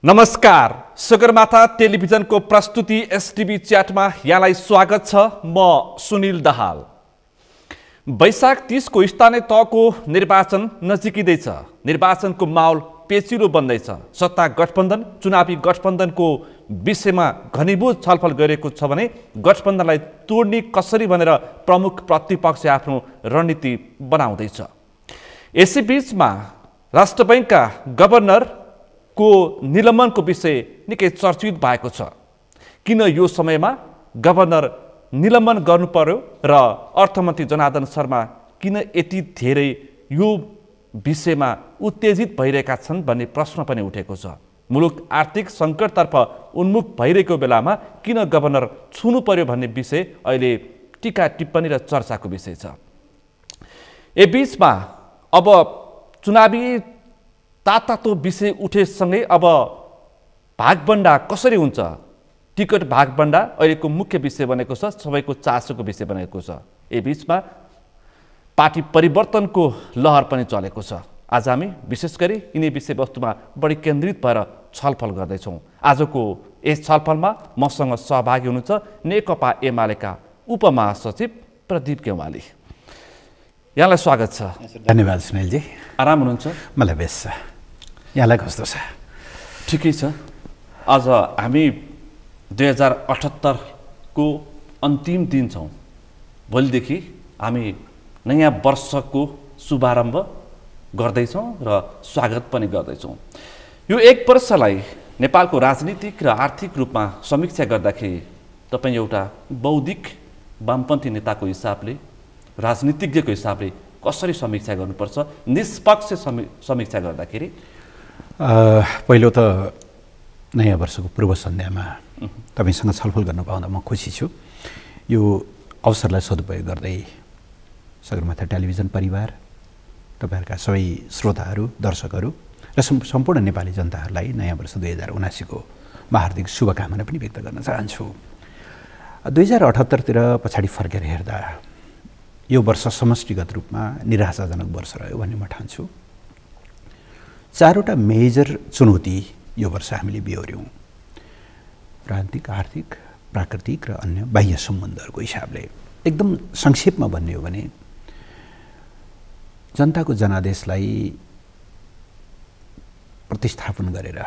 नमस्कार, सगरमाथा टेलिभिजनको प्रस्तुति एसटिभी च्याटमा यहाँलाई स्वागत छ। म सुनिल दाहाल। वैशाख 30 को स्थानीय तहको निर्वाचन नजिकिँदैछ। निर्वाचनको माहौल पेचिलो बन्दैछ। सत्ता गठबन्धन, चुनावी गठबन्धनको विषयमा घनीभूत छलफल गरिएको छ भने गठबन्धनलाई तोड्ने कसरी भनेर प्रमुख प्रतिपक्ष आफ्नो रणनीति बनाउँदैछ। यसैबीचमा राष्ट्र बैंकका गभर्नर को निलम्बनको विषय निकै चर्चित भएको छ। किन यो समयमा गभर्नर निलम्बन गर्नु पर्यो र अर्थमन्त्री जनार्दन शर्मा किन यति धेरै यो विषयमा उत्तेजित भइरहेका छन् भन्ने प्रश्न पनि उठेको छ। मुलुक आर्थिक सङ्कटतर्फ उन्मुख भइरहेको बेलामा किन गभर्नर छुनु पर्यो भन्ने विषय अहिले टीका टिप्पणी र चर्चाको विषय छ। यसबीचमा अब चुनावी तातो विषय उठेसँगै अब भागबण्डा कसरी हुन्छ, टिकट भागबण्डा अहिलेको मुख्य विषय बनेको छ, सबैको चासोको विषय बनेको छ। यसबीचमा पार्टी परिवर्तनको लहर पनि चलेको छ। आज हामी विशेष गरी यिनै विषयवस्तुमा बढी केन्द्रित भएर छलफल गर्दैछौँ। आजको यस छलफलमा मसँग सहभागी हुनुहुन्छ नेकपा एमालेका उपमहासचिव प्रदीप गेवाली। यहाँलाई स्वागत छ। धन्यवाद सुनिलजी। आराम हुनुहुन्छ? मलाई बेस छ। यहाँलाई कस्तो छ? ठिकै छ। आज हामी 2078 को अन्तिम दिन छौँ। भोलिदेखि हामी नयाँ वर्षको शुभारम्भ गर्दैछौँ र स्वागत पनि गर्दैछौँ। यो एक वर्षलाई नेपालको राजनीतिक र आर्थिक रूपमा समीक्षा गर्दाखेरि तपाईँ एउटा बौद्धिक वामपन्थी नेताको हिसाबले, राजनीतिज्ञको हिसाबले कसरी समीक्षा गर्नुपर्छ? निष्पक्ष समीक्षा गर्दाखेरि पहिलो त नयाँ वर्षको पूर्व सन्ध्यामा तपाईँसँग छलफल गर्न पाउँदा म खुसी छु। यो अवसरलाई सदुपयोग गर्दै सगरमाथा टेलिभिजन परिवार, तपाईँहरूका सबै श्रोताहरू, दर्शकहरू र सम्पूर्ण नेपाली जनताहरूलाई नयाँ वर्ष 2079 को म हार्दिक शुभकामना पनि व्यक्त गर्न चाहन्छु। 2078 तिर पछाडि फर्केर हेर्दा यो वर्ष समष्टिगत रूपमा निराशाजनक वर्ष रह्यो भन्ने म ठान्छु। चारवटा मेजर चुनौती यो वर्ष हामीले बिहोर्यौँ। राजनीतिक, आर्थिक, प्राकृतिक र अन्य बाह्य सम्बन्धहरूको हिसाबले। एकदम संक्षेपमा भन्ने हो भने जनताको जनादेशलाई प्रतिस्थापन गरेर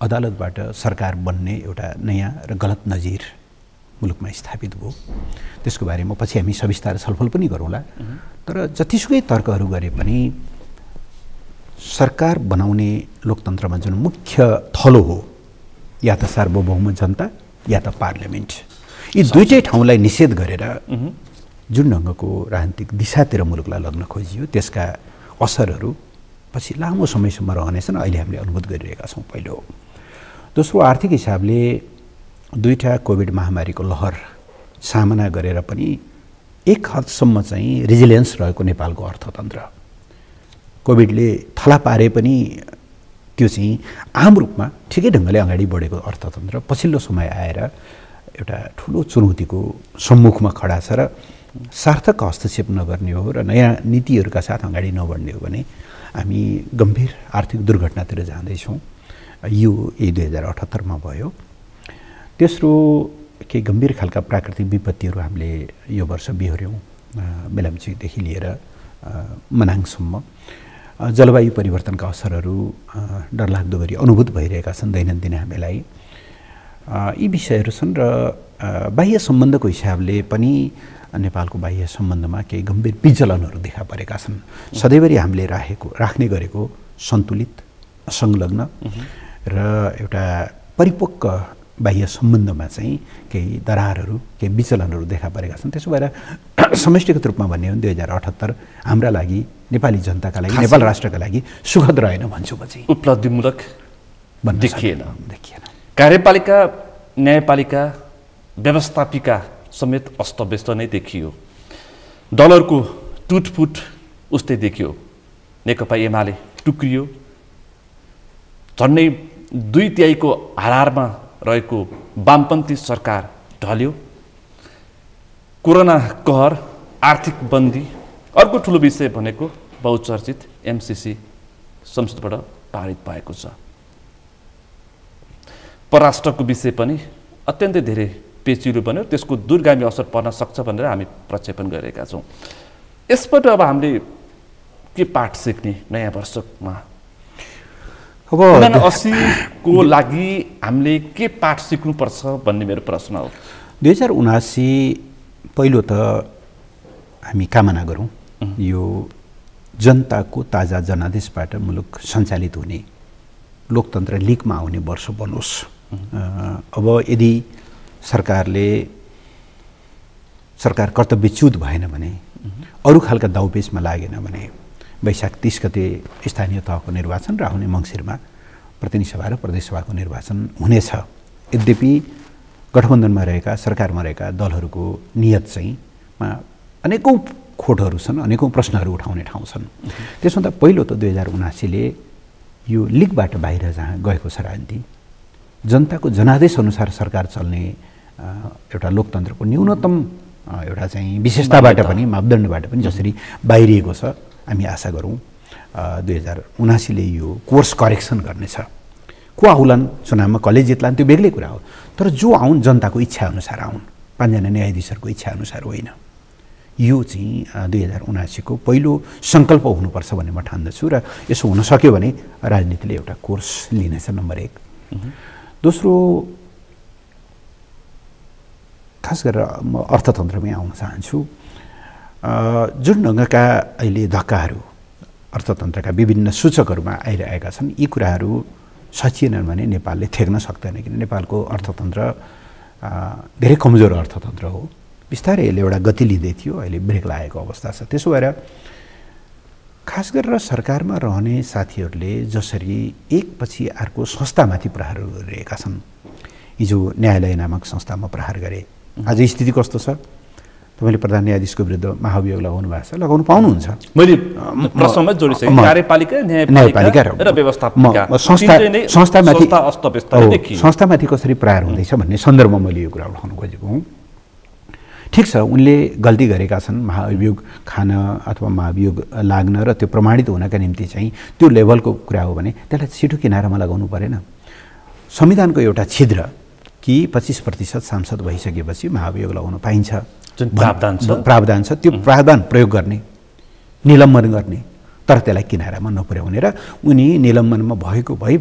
अदालतबाट सरकार बन्ने एउटा नयाँ र गलत नजिर मुलुकमा स्थापित भयो। त्यसको बारेमा पछि हामी सविस्तार छलफल पनि गरौँला। तर जतिसुकै तर्कहरू गरे पनि सरकार बनाउने लोकतन्त्रमा जुन मुख्य थलो हो, या त सार्वभौम जनता या त पार्लियामेन्ट, यी दुईटै ठाउँलाई निषेध गरेर जुन ढङ्गको राजनीतिक दिशातिर मुलुकलाई लग्न खोजियो त्यसका असरहरू पछि लामो समयसम्म रहनेछन्। अहिले हामीले अनुभूत गरिरहेका छौँ। पहिलो। दोस्रो, आर्थिक हिसाबले दुईटा कोभिड महामारीको लहर सामना गरेर पनि एक हदसम्म चाहिँ रेजिलियन्स रहेको नेपालको अर्थतन्त्र। कोभिडले थला पारे पनि त्यो चाहिँ आम रूपमा ठिकै ढङ्गले अगाडि बढेको अर्थतन्त्र पछिल्लो समय आएर एउटा ठुलो चुनौतीको सम्मुखमा खडा छ र सार्थक हस्तक्षेप नगर्ने हो र नयाँ नीतिहरूका साथ अगाडि नबढ्ने हो भने हामी गम्भीर आर्थिक दुर्घटनातिर जाँदैछौँ। यो 2078 मा भयो। तेस्रो, केही गम्भीर खालका प्राकृतिक विपत्तिहरू हामीले यो वर्ष बिहोर्यौँ। मेलम्चीदेखि लिएर मनाङसम्म जलवायु परिवर्तनका असरहरू डरलाग्दो गरी अनुभूत भइरहेका छन् दैनन्दिन हामीलाई। यी विषयहरू छन् र बाह्य सम्बन्धको हिसाबले पनि नेपालको बाह्य सम्बन्धमा केही गम्भीर विचलनहरू देखा परेका छन्। सधैँभरि हामीले राख्ने गरेको सन्तुलित, संलग्न र एउटा परिपक्व बाह्य सम्बन्धमा चाहिँ केही दरारहरू, केही विचलनहरू देखा परेका छन्। त्यसो भएर समष्टिगत रूपमा भन्ने हो 2078 हाम्रा लागि, नेपाली जनताका लागि, नेपाल राष्ट्रका लागि सुखद रहेन भन्छु। म चाहिँ उपलब्धिमूलक देखिएन। कार्यपालिका, न्यायपालिका, व्यवस्थापिका समेत अस्तव्यस्त नै देखियो। दलहरूको टुटफुट उस्तै देखियो। नेकपा एमाले टुक्रियो। झन्डै 2/3 को हाराहारमा रहेको वामपन्थी सरकार ढल्यो। कोरोना कहर, आर्थिक बन्दी, अर्को ठुलो विषय भनेको बहुचर्चित एमसीसी संसदबाट पारित भएको छ। परराष्ट्रको विषय पनि अत्यन्तै धेरै पेचिलो बन्यो, त्यसको दूरगामी असर पर्न सक्छ भनेर हामी प्रक्षेपण गरेका छौँ। यसबाट अब हामीले के पाठ सिक्ने नयाँ वर्षमा? अब 79 को लागि हामीले के पाठ सिक्नुपर्छ भन्ने मेरो प्रश्न हो। 2079 पहिलो त हामी कामना गरौँ यो जनताको ताजा जनादेशबाट मुलुक सञ्चालित हुने लोकतन्त्र लिगमा आउने वर्ष बनोस्। अब यदि सरकार कर्तव्यच्युत भएन भने, अरू खालका दाउपेचमा लागेन भने वैशाख 30 गते स्थानीय तहको निर्वाचन र आउने मङ्सिरमा प्रतिनिधि सभा र प्रदेशसभाको निर्वाचन हुनेछ। यद्यपि गठबन्धनमा रहेका, सरकारमा रहेका दलहरूको नियत चाहिँ अनेकौँ खोटहरू छन्, अनेकौँ प्रश्नहरू उठाउने ठाउँ छन्। त्यसभन्दा पहिलो त 2079ले यो लिगबाट बाहिर जहाँ गएको छ राजनीति, जनताको जनादेश अनुसार सरकार चल्ने एउटा लोकतन्त्रको न्यूनतम एउटा चाहिँ विशेषताबाट पनि, मापदण्डबाट पनि जसरी बाहिरिएको छ, हामी आशा गरौँ 2079ले यो कोर्स करेक्सन गर्नेछ। को आउलान् चुनावमा, कसले जित्लान् त्यो बेग्लै कुरा हो, तर जो आउन् जनताको इच्छा अनुसार आउन्, 5 जना न्यायाधीशहरूको इच्छा अनुसार होइन। यो चाहिँ 2079को पहिलो सङ्कल्प हुनुपर्छ भन्ने म ठान्दछु र यसो हुन सक्यो भने राजनीतिले एउटा कोर्स लिनेछ, नम्बर 1। दोस्रो, खास गरेर म अर्थतन्त्रमै आउन चाहन्छु। जुन ढङ्गका अहिले धक्काहरू अर्थतन्त्रका विभिन्न सूचकहरूमा आइरहेका छन्, यी कुराहरू सचिएनन् भने नेपालले थेक्न सक्दैन, किन नेपालको अर्थतन्त्र धेरै कमजोर अर्थतन्त्र हो। बिस्तारै यसले एउटा गति लिँदै थियो, अहिले ब्रेक लागेको अवस्था छ। त्यसो भएर खास गरेर सरकारमा रहने साथीहरूले जसरी एकपछि अर्को संस्थामाथि प्रहार गरिरहेका छन्, हिजो न्यायालय नामक संस्थामा प्रहार गरे। आज स्थिति कस्तो छ? तपाईँले प्रधान न्यायाधीशको विरुद्ध महाभियोग लगाउनु भएको छ, लगाउनु पाउनुहुन्छ। मैले प्रश्नमा जोडिसकेँ, कार्यपालिका, न्यायपालिका र व्यवस्थापिका संस्थामाथि देखियो। संस्थामाथि कसरी प्रहार हुँदैछ भन्ने सन्दर्भमा मैले यो कुरा उठाउन खोजेको हुँ। ठिक छ, उनले गल्ती गरेका छन्, महाभियोग खान अथवा महाभियोग लाग्न र त्यो प्रमाणित हुनका निम्ति चाहिँ त्यो लेभलको कुरा हो भने त्यसलाई छिटो किनारामा लगाउनु परेन। संविधानको एउटा छिद्र कि 25% सांसद भइसकेपछि महाभियोग लगाउन पाइन्छ, जुन प्रावधान छ, त्यो प्रावधान प्रयोग गर्ने, निलम्बन गर्ने, तर त्यसलाई किनारामा नपुर्याउने र उनी निलम्बनमा भएको भई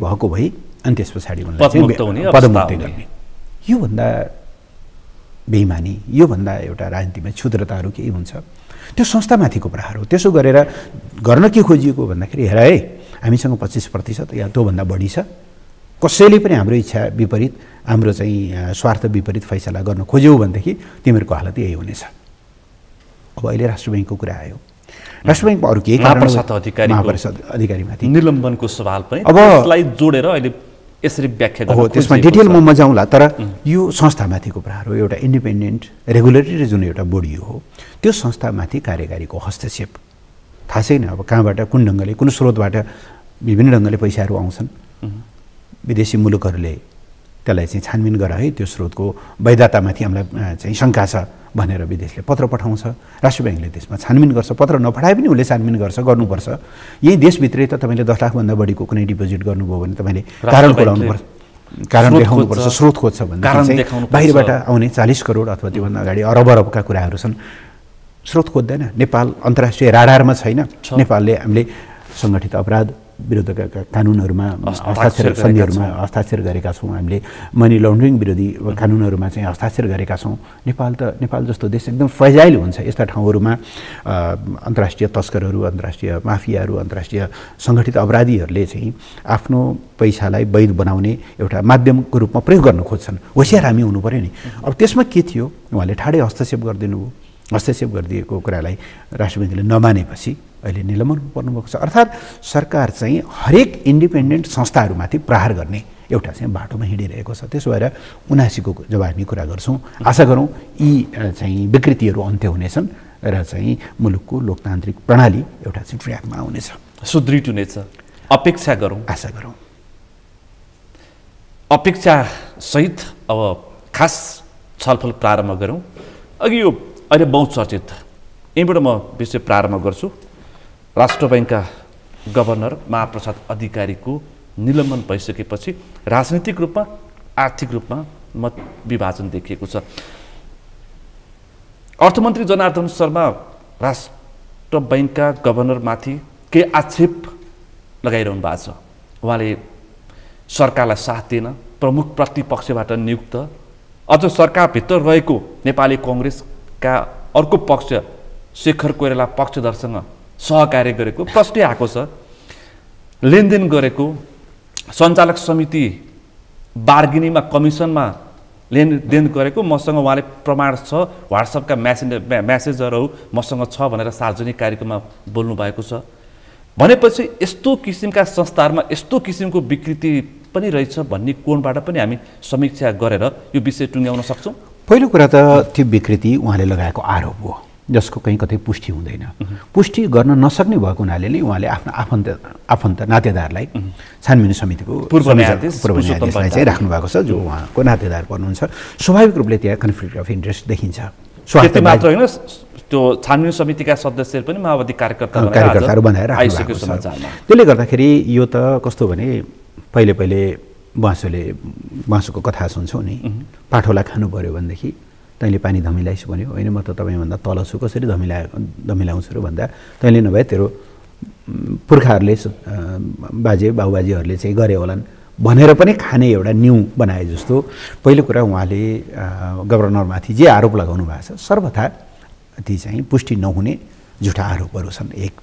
अनि त्यस पछाडि पदमुक्त गर्ने। योभन्दा बेइमानी, योभन्दा एउटा राजनीतिमा क्षुद्रताहरू केही हुन्छ? त्यो संस्थामाथिको प्रहार हो। त्यसो गरेर गर्न के खोजिएको भन्दाखेरि, हेर है, हामीसँग 25% या त्योभन्दा बढी छ, कसैले पनि हाम्रो इच्छा विपरीत, हाम्रो चाहिँ स्वार्थ विपरीत फैसला गर्न खोज्यौ भनेदेखि तिमीहरूको हालत यही हुनेछ। अब अहिले राष्ट्र ब्याङ्कको कुरा आयो, राष्ट्र ब्याङ्कमा अरू केही महापरिषद अधिकारीमाथि निलम्बनको सवाल पनि अब यसलाई जोडेर अहिले यसरी व्याख्या हो। त्यसमा डिटेलमा म जाउँला, तर यो संस्थामाथिको प्रहार हो। एउटा इन्डिपेन्डेन्ट रेगुलेटरी जुन एउटा बडी हो, त्यो संस्थामाथि कार्यकारीको हस्तक्षेप थाहा छैन अब कहाँबाट, कुन ढङ्गले, कुन स्रोतबाट विभिन्न ढङ्गले पैसाहरू आउँछन्। विदेशी मुलुकहरूले त्यसलाई चाहिँ छानबिन गर है, त्यो स्रोतको वैधतामाथि हामीलाई चाहिँ शङ्का छ भनेर विदेशले पत्र पठाउँछ, राष्ट्र ब्याङ्कले त्यसमा छानबिन गर्छ। पत्र नपठाए पनि उसले छानबिन गर्नुपर्छ। यही देशभित्रै त तपाईँले 10 लाखभन्दा बढीको कुनै डिपोजिट गर्नुभयो भने तपाईँले कारण खोलाउनुपर्छ, कारण देखाउनुपर्छ, स्रोत खोज्छ भने चाहिँ बाहिरबाट आउने 40 करोड अथवा त्योभन्दा अगाडि अरबका कुराहरू छन्, स्रोत खोज्दैन। नेपाल अन्तर्राष्ट्रिय राडारमा छैन। नेपालले हामीले सङ्गठित अपराध विरुद्धका कानुनहरूमा सन्धिहरूमा हस्ताक्षर गरेका छौँ, हामीले मनी लन्ड्रिङ विरोधी कानुनहरूमा चाहिँ हस्ताक्षर गरेका छौँ। नेपाल जस्तो देश एकदम फ्रेजाइल हुन्छ यस्ता ठाउँहरूमा अन्तर्राष्ट्रिय तस्करहरू, अन्तर्राष्ट्रिय माफियाहरू, अन्तर्राष्ट्रिय सङ्गठित अपराधीहरूले चाहिँ आफ्नो पैसालाई वैध बनाउने एउटा माध्यमको रूपमा प्रयोग गर्न खोज्छन्। होसियार हामी हुनु पऱ्यो नि। अब त्यसमा के थियो, उहाँले ठाडै हस्तक्षेप गरिदिनु भयो। हस्तक्षेप गरिदिएको कुरालाई राष्ट्र ब्याङ्कले नमानेपछि अहिले निलम्बन पर्नुभएको छ। अर्थात् सरकार चाहिँ हरेक इन्डिपेन्डेन्ट संस्थाहरूमाथि प्रहार गर्ने एउटा चाहिँ बाटोमा हिँडिरहेको छ। त्यसो भएर 79को जब हामी कुरा गर्छौँ, आशा गरौँ यी चाहिँ विकृतिहरू अन्त्य हुनेछन् र चाहिँ मुलुकको लोकतान्त्रिक प्रणाली एउटा चाहिँ ट्र्याकमा आउनेछ, सुदृढ हुनेछ। अपेक्षा गरौँ, आशा गरौँ। अपेक्षासहित अब खास छलफल प्रारम्भ गरौँ। अघि यो अहिले बहुचर्चित, यहीँबाट म विषय प्रारम्भ गर्छु। राष्ट्र ब्याङ्कका गभर्नर महाप्रसाद अधिकारीको निलम्बन भइसकेपछि राजनीतिक रूपमा आर्थिक रूपमा मत विभाजन देखिएको छ। अर्थमन्त्री जनार्दन शर्मा राष्ट्र बैंकका गभर्नरमाथि के आक्षेप लगाइरहनु भएको छ। उहाँले सरकारलाई साथ दिन प्रमुख प्रतिपक्षबाट नियुक्त अझ सरकारभित्र रहेको नेपाली कांग्रेसका अर्को पक्ष शेखर कोइराला पक्षधरसँग सहकार्य गरेको प्रश्न आएको छ। लेनदेन गरेको सञ्चालक समिति बार्गेनिङमा कमिसनमा लेनदेन गरेको मसँग उहाँले प्रमाण छ, व्हाट्सएपका मेसेजहरू मसँग छ भनेर सार्वजनिक कार्यक्रममा बोल्नु भएको छ। भनेपछि यस्तो किसिमका संस्थाहरूमा यस्तो किसिमको विकृति पनि रहेछ भन्ने कोणबाट पनि हामी समीक्षा गरेर यो विषय टुङ्ग्याउन सक्छौँ। पहिलो कुरा त त्यो विकृति उहाँले लगाएको आरोप हो जसको कहीँ कतै पुष्टि हुँदैन। पुष्टि गर्न नसक्ने भएको हुनाले नै उहाँले आफ्नो आफन्त नातेदारलाई छानबिन समितिको पूर्व न्यायाधीशलाई चाहिँ राख्नु भएको छ, जो उहाँको नातेदार पर्नुहुन्छ। स्वाभाविक रूपले त्यहाँ कन्फ्लिक्ट अफ इन्ट्रेस्ट देखिन्छ। त्यति मात्र होइन, त्यो छानबिन समितिका सदस्यहरू पनि माओवादी कार्यकर्ताहरू बनाएर राख्नु भएको छ। त्यसले गर्दाखेरि यो त कस्तो भने पहिले बाँसोको कथा सुन्छौ नि, पाठोलाई खानु पर्यो भनेदेखि तैँले पानी धमिलाइस् भन्यो, होइन म त तपाईँभन्दा तल छु कसरी धमिलाउँछु र भन्दा तैँले नभए तेरो पुर्खाहरूले बाबुबाजेहरूले चाहिँ गरे होलान् भनेर पनि खाने एउटा न्यू बनाए जस्तो। पहिलो कुरा उहाँले गभर्नरमाथि जे आरोप लगाउनु भएको छ सर्वथा ती चाहिँ पुष्टि नहुने झुटा आरोपहरू छन्। एक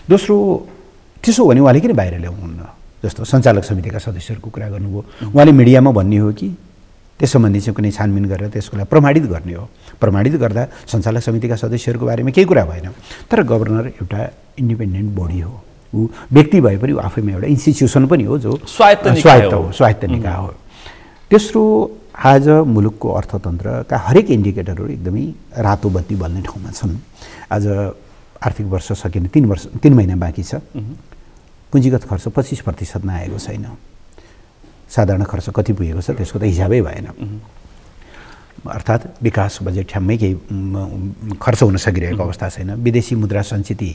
दोस्रो, त्यसो भने उहाँले किन बाहिर ल्याउनुहुन्न? जस्तो सञ्चालक समितिका सदस्यहरूको कुरा गर्नुभयो, उहाँले मिडियामा भन्ने हो कि त्यस सम्बन्धी चाहिँ कुनै छानबिन गरेर त्यसकोलाई प्रमाणित गर्ने हो। प्रमाणित गर्दा सञ्चालक समितिका सदस्यहरूको बारेमा केही कुरा भएन। तर गभर्नर एउटा इन्डिपेन्डेन्ट बडी हो, ऊ व्यक्ति भए पनि ऊ आफैमा एउटा इन्स्टिट्युसन पनि हो जो स्वायत्त निकाय हो। तेस्रो, आज मुलुकको अर्थतन्त्रका हरेक इन्डिकेटरहरू एकदमै रातो बत्ती बल्ने ठाउँमा छन्। आज आर्थिक वर्ष सकिने 3 महिना बाँकी छ। पुँजीगत खर्च 25% नआएको छैन। साधारण खर्च कति पुगेको छ त्यसको त हिसाबै भएन। अर्थात् विकास बजेट ठ्याम्मै केही खर्च हुन सकिरहेको अवस्था छैन। विदेशी मुद्रा सञ्चिति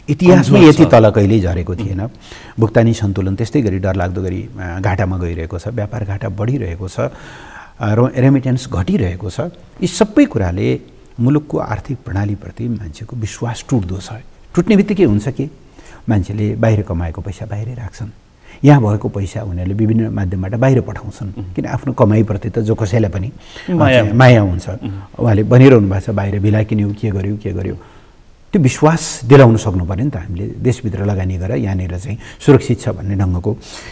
इतिहासमै यति तल कहिल्यै झरेको थिएन। भुक्तानी सन्तुलन त्यस्तै गरी डरलाग्दो गरी घाटामा गइरहेको छ। व्यापार घाटा बढिरहेको छ, रेमिटेन्स घटिरहेको छ। यी सबै कुराले मुलुकको आर्थिक प्रणालीप्रति मान्छेको विश्वास टुट्दो छ। टुट्ने बित्तिकै हुन्छ कि मान्छेले बाहिर कमाएको पैसा बाहिरै राख्छन्, यहाँ भएको पैसा उनीहरूले विभिन्न माध्यमबाट बाहिर पठाउँछन्। किन आफ्नो कमाइप्रति त जो कसैलाई पनि माया हुन्छ। उहाँले भनिरहनु भएको छ बाहिर भिला किन्यो, के गर्यो, त्यो विश्वास दिलाउन सक्नु पर्यो नि त। हामीले देशभित्र लगानी गरेर यहाँनिर चाहिँ सुरक्षित छ भन्ने ढङ्गको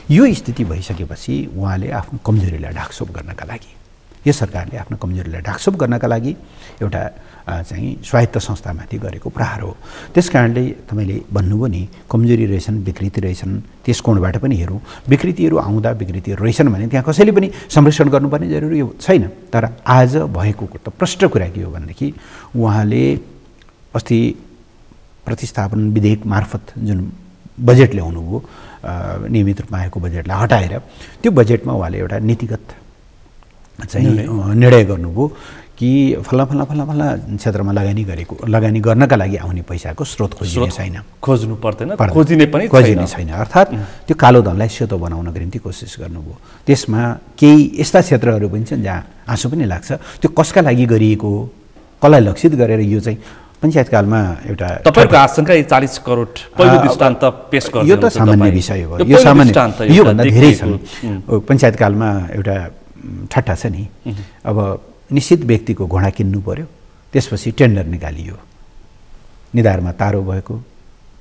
यो स्थिति भइसकेपछि उहाँले आफ्नो कमजोरीलाई ढाकछोप गर्नका लागि, यो सरकारले आफ्नो कमजोरीलाई ढाकछोप गर्नका लागि एउटा चाहिँ स्वायत्त संस्थामाथि गरेको प्रहार हो। त्यस कारणले तपाईँले भन्नुभयो नि कमजोरी रहेछन्, विकृति रहेछन्, त्यस कोणबाट पनि हेरौँ। विकृतिहरू आउँदा विकृतिहरू रहेछन् भने त्यहाँ कसैले पनि संरक्षण गर्नुपर्ने जरुरी छैन। तर आज भएको त प्रष्ट कुरा के हो भनेदेखि उहाँले अस्ति प्रतिस्थापन विधेयक मार्फत जुन बजेट ल्याउनु भयो, नियमित रूपमा आएको बजेटलाई हटाएर त्यो बजेटमा उहाँले एउटा नीतिगत चाहिँ निर्णय गर्नुभयो कि फल्ला क्षेत्रमा लगानी गर्नका लागि आउने पैसाको स्रोत खोज्नु पर्दैन, खोजिने छैन। अर्थात् त्यो कालो धनलाई सेतो बनाउनको निम्ति कोसिस गर्नुभयो। त्यसमा केही यस्ता क्षेत्रहरू पनि छन् जहाँ आँसु पनि लाग्छ। त्यो कसका लागि गरिएको, कसलाई लक्षित गरेर यो चाहिँ पञ्चायतकालमा एउटा तपाईको आशंका 40 करोड पहिलो दृष्टान्त पेश गर्नु, यो त सामान्य विषय हो। यो सामान्य, यो भन्दा धेरै छन्। पञ्चायतकालमा एउटा ठट्टा छ नि, अब निश्चित व्यक्तिको घोडा किन्नु पर्यो, त्यसपछि टेन्डर निकालियो, निधारमा तारो भएको,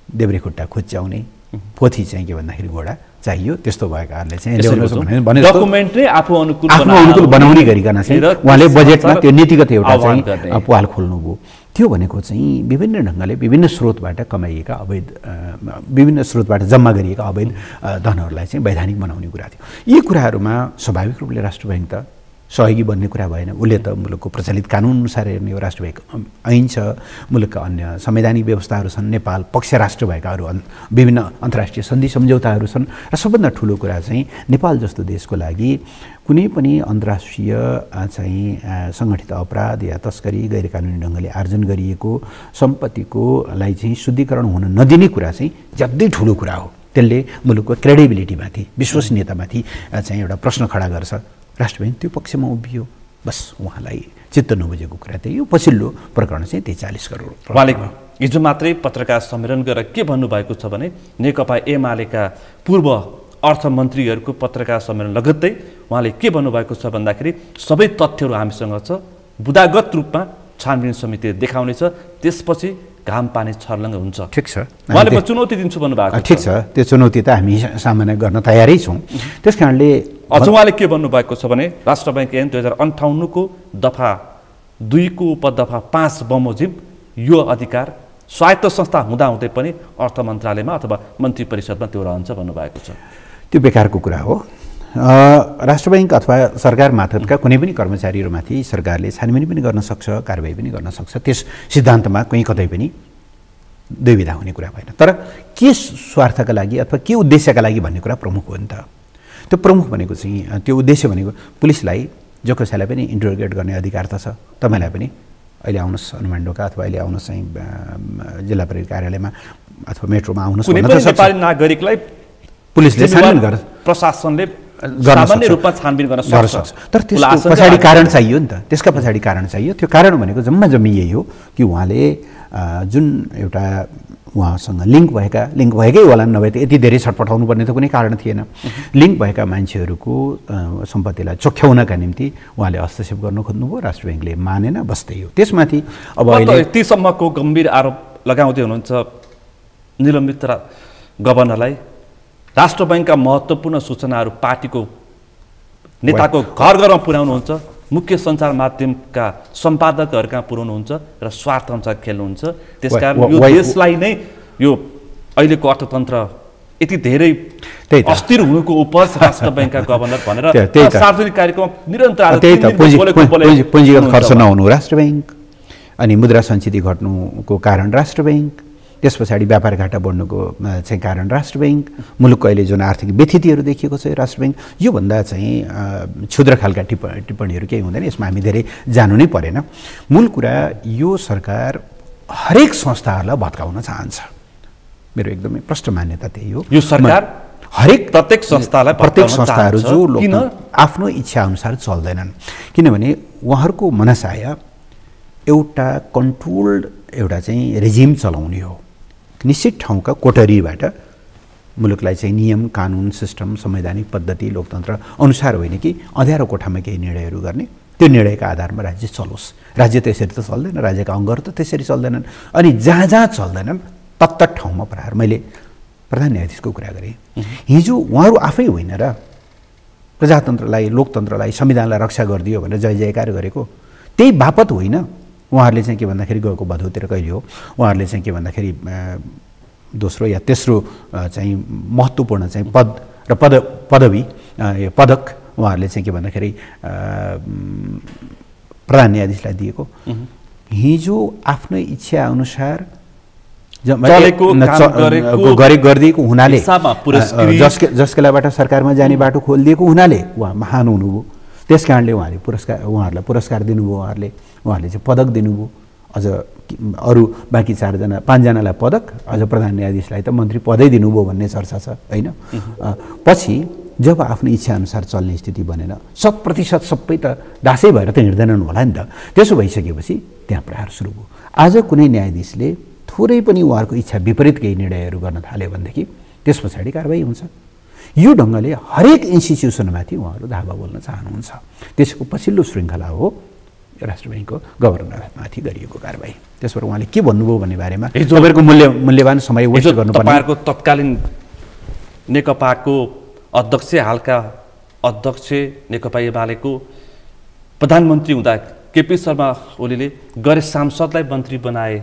देब्रे खुट्टा खुच्चाउने, पोथी चाहिँ के भन्दाखेरि घोडा चाहियो। त्यस्तो भएकाहरूले चाहिँ डकुमेन्ट नै आफू अनुकूल बनाउने गरिकन चाहिँ उहाँले बजेटमा त्यो नीतिगत एउटा चाहिँ पहल खोल्नुभयो। त्यो भनेको चाहिँ विभिन्न ढङ्गले विभिन्न स्रोतबाट कमाइएका अवैध, विभिन्न स्रोतबाट जम्मा गरिएका अवैध धनहरूलाई चाहिँ वैधानिक बनाउने कुरा थियो। यी कुराहरूमा स्वाभाविक रूपले राष्ट्र बैंक त सहयोगी बन्ने कुरा भएन। उसले त मुलुकको प्रचलित कानुन अनुसार हेर्ने हो, राष्ट्र बैंक ऐन छ, मुलुकका अन्य संवैधानिक व्यवस्थाहरू छन्, नेपाल पक्ष राष्ट्र भएकाहरू विभिन्न अन्तर्राष्ट्रिय सन्धि सम्झौताहरू छन्। र सबभन्दा ठुलो कुरा चाहिँ नेपाल जस्तो देशको लागि कुनै पनि अन्तर्राष्ट्रिय चाहिँ सङ्गठित अपराध या तस्करी गैर कानुनी ढङ्गले आर्जन गरिएको सम्पत्तिकोलाई चाहिँ शुद्धिकरण हुन नदिने कुरा चाहिँ ज्यादै ठुलो कुरा हो। त्यसले मुलुकको क्रेडिबिलिटीमाथि, विश्वसनीयतामाथि चाहिँ एउटा प्रश्न खडा गर्छ। राष्ट्र ब्याङ्क त्यो पक्षमा उभियो। बस उहाँलाई चित्त नबुझेको कुरा त्यही हो। पछिल्लो प्रकरण चाहिँ 43 करोड। उहाँले हिजो मात्रै पत्रकार सम्मेलन गरेर के भन्नुभएको छ भने नेकपा एमालेका पूर्व अर्थमन्त्रीहरूको पत्रकार सम्मेलन लगत्तै उहाँले के भन्नुभएको छ भन्दाखेरि सबै तथ्यहरू हामीसँग छ, बुदागत रूपमा छानबिन समितिले देखाउनेछ, त्यसपछि घाम पानी छर्लङ्ग हुन्छ। ठिक छ, उहाँले म चुनौती दिन्छु भन्नुभएको छ। ठिक छ, त्यो चुनौती त हामी सामना गर्न तयारै छौँ। त्यस कारणले अझ उहाँले के भन्नुभएको छ भने राष्ट्र ब्याङ्क ऐन 2058 को दफा 2 को उपदफा 5 बमोजिम यो अधिकार स्वायत्त संस्था हुँदाहुँदै पनि अर्थ मन्त्रालयमा अथवा मन्त्री परिषदमा त्यो रहन्छ भन्नुभएको छ। त्यो बेकारको कुरा हो। राष्ट्र ब्याङ्क अथवा सरकार मार्फतका कुनै पनि कर्मचारीहरूमाथि सरकारले छानबिन पनि गर्न सक्छ, कारबाही पनि गर्न सक्छ। त्यस सिद्धान्तमा कहीँ कतै पनि दुविधा हुने कुरा भएन। तर के स्वार्थका लागि अथवा के उद्देश्यका लागि भन्ने कुरा प्रमुख हो नि त। त्यो प्रमुख भनेको चाहिँ त्यो उद्देश्य भनेको पुलिसलाई जो कसैलाई पनि इन्टरोगेट गर्ने अधिकार त छ। तपाईँलाई पनि अहिले आउनुहोस् हनुमानढोका अथवा अहिले आउनुहोस् चाहिँ जिल्ला प्रहरी कार्यालयमा अथवा मेट्रोमा आउनुहोस् कुनै पनि नेपाली नागरिकलाई पुलिसले छानबिन गर्छ, प्रशासनले सामान्य रूपमा छानबिन गर्न सक्छ। तर त्यसको पछाडि कारण चाहियो नि त। त्यसका पछाडि कारण चाहियो। त्यो कारण भनेको जम्मा जम्मी यही हो कि उहाँले जुन एउटा उहाँसँग लिङ्क भएकै होला नभए त यति धेरै छटपटाउनु पर्ने त कुनै कारण थिएन। लिङ्क भएका मान्छेहरूको सम्पत्तिलाई चोख्याउनका निम्ति उहाँले हस्तक्षेप गर्न खोज्नुभयो, राष्ट्र ब्याङ्कले मानेन, बस्दै हो। त्यसमाथि अब अहिले यतिसम्मको गम्भीर आरोप लगाउँदै हुनुहुन्छ निलम्बित गभर्नरलाई राष्ट्र ब्याङ्कका महत्त्वपूर्ण सूचनाहरू पार्टीको नेताको घर घरमा पुर्याउनुहुन्छ, मुख्य सञ्चार माध्यमका सम्पादकहरू कहाँ पुर्याउनुहुन्छ र स्वार्थ अनुसार खेल्नुहुन्छ। त्यसकारण यो देशलाई नै यो अहिलेको अर्थतन्त्र यति धेरै अस्थिर हुनुको उपज राष्ट्र ब्याङ्कका गभर्नर भनेर सार्वजनिक कार्यक्रम निरन्तर पुँजीगत खर्च नहुनु राष्ट्र ब्याङ्क, अनि मुद्रा सञ्चित घट्नुको कारण राष्ट्र ब्याङ्क, त्यस पछाडि व्यापार घाटा बढ्नुको चाहिँ कारण राष्ट्र ब्याङ्क, मुलुकको अहिले जुन आर्थिक व्यथितिहरू देखिएको छ राष्ट्र ब्याङ्क, योभन्दा चाहिँ क्षुद्र खालका टिप्पणीहरू केही हुँदैन। यसमा हामी धेरै जानु नै परेन। मूल कुरा यो सरकार हरेक संस्थाहरूलाई भत्काउन चाहन्छ। मेरो एकदमै प्रष्ट मान्यता त्यही हो। यो सरकार हरेक प्रत्येक संस्थाहरू जो आफ्नो इच्छा अनुसार चल्दैनन्, किनभने उहाँहरूको मनसाय एउटा कन्ट्रोल्ड एउटा चाहिँ रेजिम चलाउने हो। निश्चित ठाउँका कोठरीबाट मुलुकलाई चाहिँ नियम कानुन सिस्टम संवैधानिक पद्धति लोकतन्त्र अनुसार होइन कि अँध्यारो कोठामा केही निर्णयहरू गर्ने, त्यो निर्णयका आधारमा राज्य चलोस्। राज्य त्यसरी त चल्दैन, राज्यका अङ्गहरू त त्यसरी चल्दैनन्। अनि जहाँ जहाँ चल्दैनन् तत्त ठाउँमा प्रहार। मैले प्रधान न्यायाधीशको कुरा गरेँ। हिजो उहाँहरू आफै होइन र प्रजातन्त्रलाई लोकतन्त्रलाई संविधानलाई रक्षा गरिदियो भनेर जय जयकार गरेको, त्यही बापत होइन। उहाँहरूले चाहिँ के भन्दाखेरि गएको भदौतिर कहिले हो, उहाँहरूले चाहिँ के भन्दाखेरि दोस्रो या तेस्रो चाहिँ महत्त्वपूर्ण चाहिँ पद र पदवी पदक उहाँहरूले चाहिँ के भन्दाखेरि प्रधान न्यायाधीशलाई दिएको। हिजो आफ्नो इच्छा अनुसार गरिदिएको हुनाले, जसकेलाबाट सरकारमा जाने बाटो खोलिदिएको हुनाले उहाँ महान हुनुभयो। त्यस कारणले उहाँहरूलाई पुरस्कार दिनुभयो। उहाँहरूले चाहिँ पदक दिनुभयो। अझ अरू बाँकी 5जनालाई पदक, अझ प्रधान न्यायाधीशलाई त मन्त्री पदै दिनुभयो भन्ने चर्चा छ होइन। पछि जब आफ्नो इच्छाअनुसार चल्ने स्थिति बनेन, 100% सबै त दासै भएर त हिँड्दैनन् होला नि त। त्यसो भइसकेपछि त्यहाँ प्रहार सुरु भयो। आज कुनै न्यायाधीशले थोरै पनि उहाँहरूको इच्छा विपरीत केही निर्णयहरू गर्न थाल्यो भनेदेखि त्यस पछाडि कारबाही हुन्छ। यो ढङ्गले हरेक इन्स्टिट्युसनमाथि उहाँहरू धावा बोल्न चाहनुहुन्छ। त्यसको पछिल्लो श्रृङ्खला हो राष्ट्र ब्याङ्कको गभर्नरमाथि गरिएको कारबाही। त्यसबाट उहाँले के भन्नुभयो भन्ने बारेमा तपाईँहरूको मूल्यवान समय वेस्ट गर्नुपर्ने। तपाईँहरूको तत्कालीन नेकपाको अध्यक्ष, हालका अध्यक्ष नेकपा एमालेको प्रधानमन्त्री हुँदा केपी शर्मा ओलीले गरे सांसदलाई मन्त्री बनाए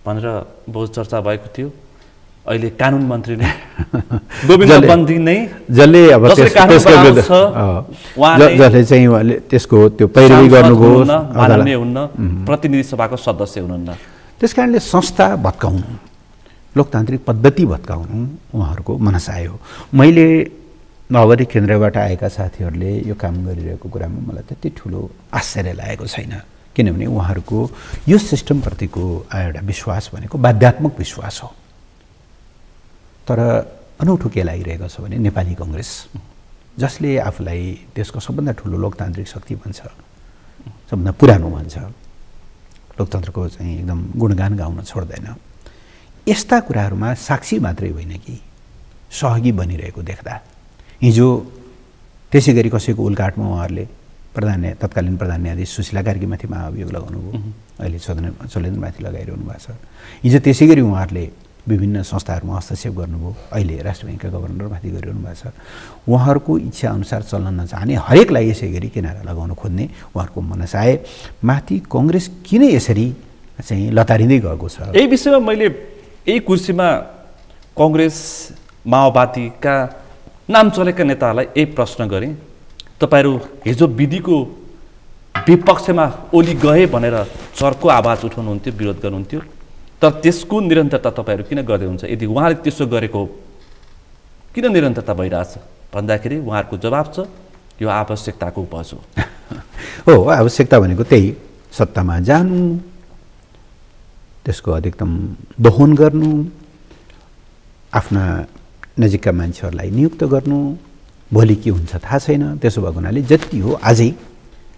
भनेर बहुत चर्चा भएको थियो। अहिले कानुन मन्त्री नै गोविन्द बन्दी नै जसले अब जसले चाहिँ उहाँले त्यसको त्यो पैरवी गर्नुभयो, माननीय हुन्न, प्रतिनिधि सभाको सदस्य हुनुहुन्न। त्यसकारणले संस्था भत्काउनु, लोकतान्त्रिक पद्धति भत्काउनु उहाँहरूको मनसाय हो। मैले माओवादी केन्द्रबाट आएका साथीहरूले यो काम गरिरहेको कुरामा मलाई त्यति ठुलो आश्चर्य लागेको छैन, किनभने उहाँहरूको यो सिस्टमप्रतिको एउटा विश्वास भनेको बाध्यात्मक विश्वास हो। तर अनौठो के लागिरहेको छ भने नेपाली कङ्ग्रेस जसले आफूलाई देशको सबभन्दा ठुलो लोकतान्त्रिक शक्ति भन्छ, सबभन्दा पुरानो भन्छ, लोकतन्त्रको चाहिँ एकदम गुणगान गाउन छोड्दैन, यस्ता कुराहरूमा साक्षी मात्रै होइन कि सहयोगी बनिरहेको देख्दा हिजो त्यसै गरी कसैको उल्काटमा उहाँहरूले तत्कालीन प्रधान न्यायाधीश सुशीला कार्कीमाथि महाअभियोग लगाउनुभयो, अहिले सदनमाथि लगाइरहनु भएको छ। हिजो त्यसै गरी उहाँहरूले विभिन्न संस्थाहरूमा हस्तक्षेप गर्नुभयो, अहिले राष्ट्र ब्याङ्कका गभर्नरमाथि गरिरहनु भएको छ। उहाँहरूको इच्छा अनुसार चल्न नचाहने, हरेकलाई यसै गरी किनारा लगाउन खोज्ने उहाँहरूको मनसाय माथि कङ्ग्रेस किन यसरी चाहिँ लतारिँदै गएको छ। यही विषयमा मैले यही कुर्सीमा कङ्ग्रेस माओवादीका नाम चलेका नेताहरूलाई यही प्रश्न गरेँ, तपाईँहरू हिजो विधिको विपक्षमा ओली गए भनेर चर्को आवाज उठाउनुहुन्थ्यो, विरोध गर्नुहुन्थ्यो, तर त्यसको निरन्तरता तपाईँहरू किन गर्दै हुन्छ? यदि उहाँले त्यसो गरेको किन निरन्तरता भइरहेछ भन्दाखेरि उहाँहरूको जवाब छ यो आवश्यकताको उपज हो। आवश्यकता भनेको त्यही सत्तामा जानु, त्यसको अधिकतम दोहन गर्नु, आफ्ना नजिकका मान्छेहरूलाई नियुक्त गर्नु, भोलि के हुन्छ थाहा छैन। त्यसो भएको हुनाले जति हो आजै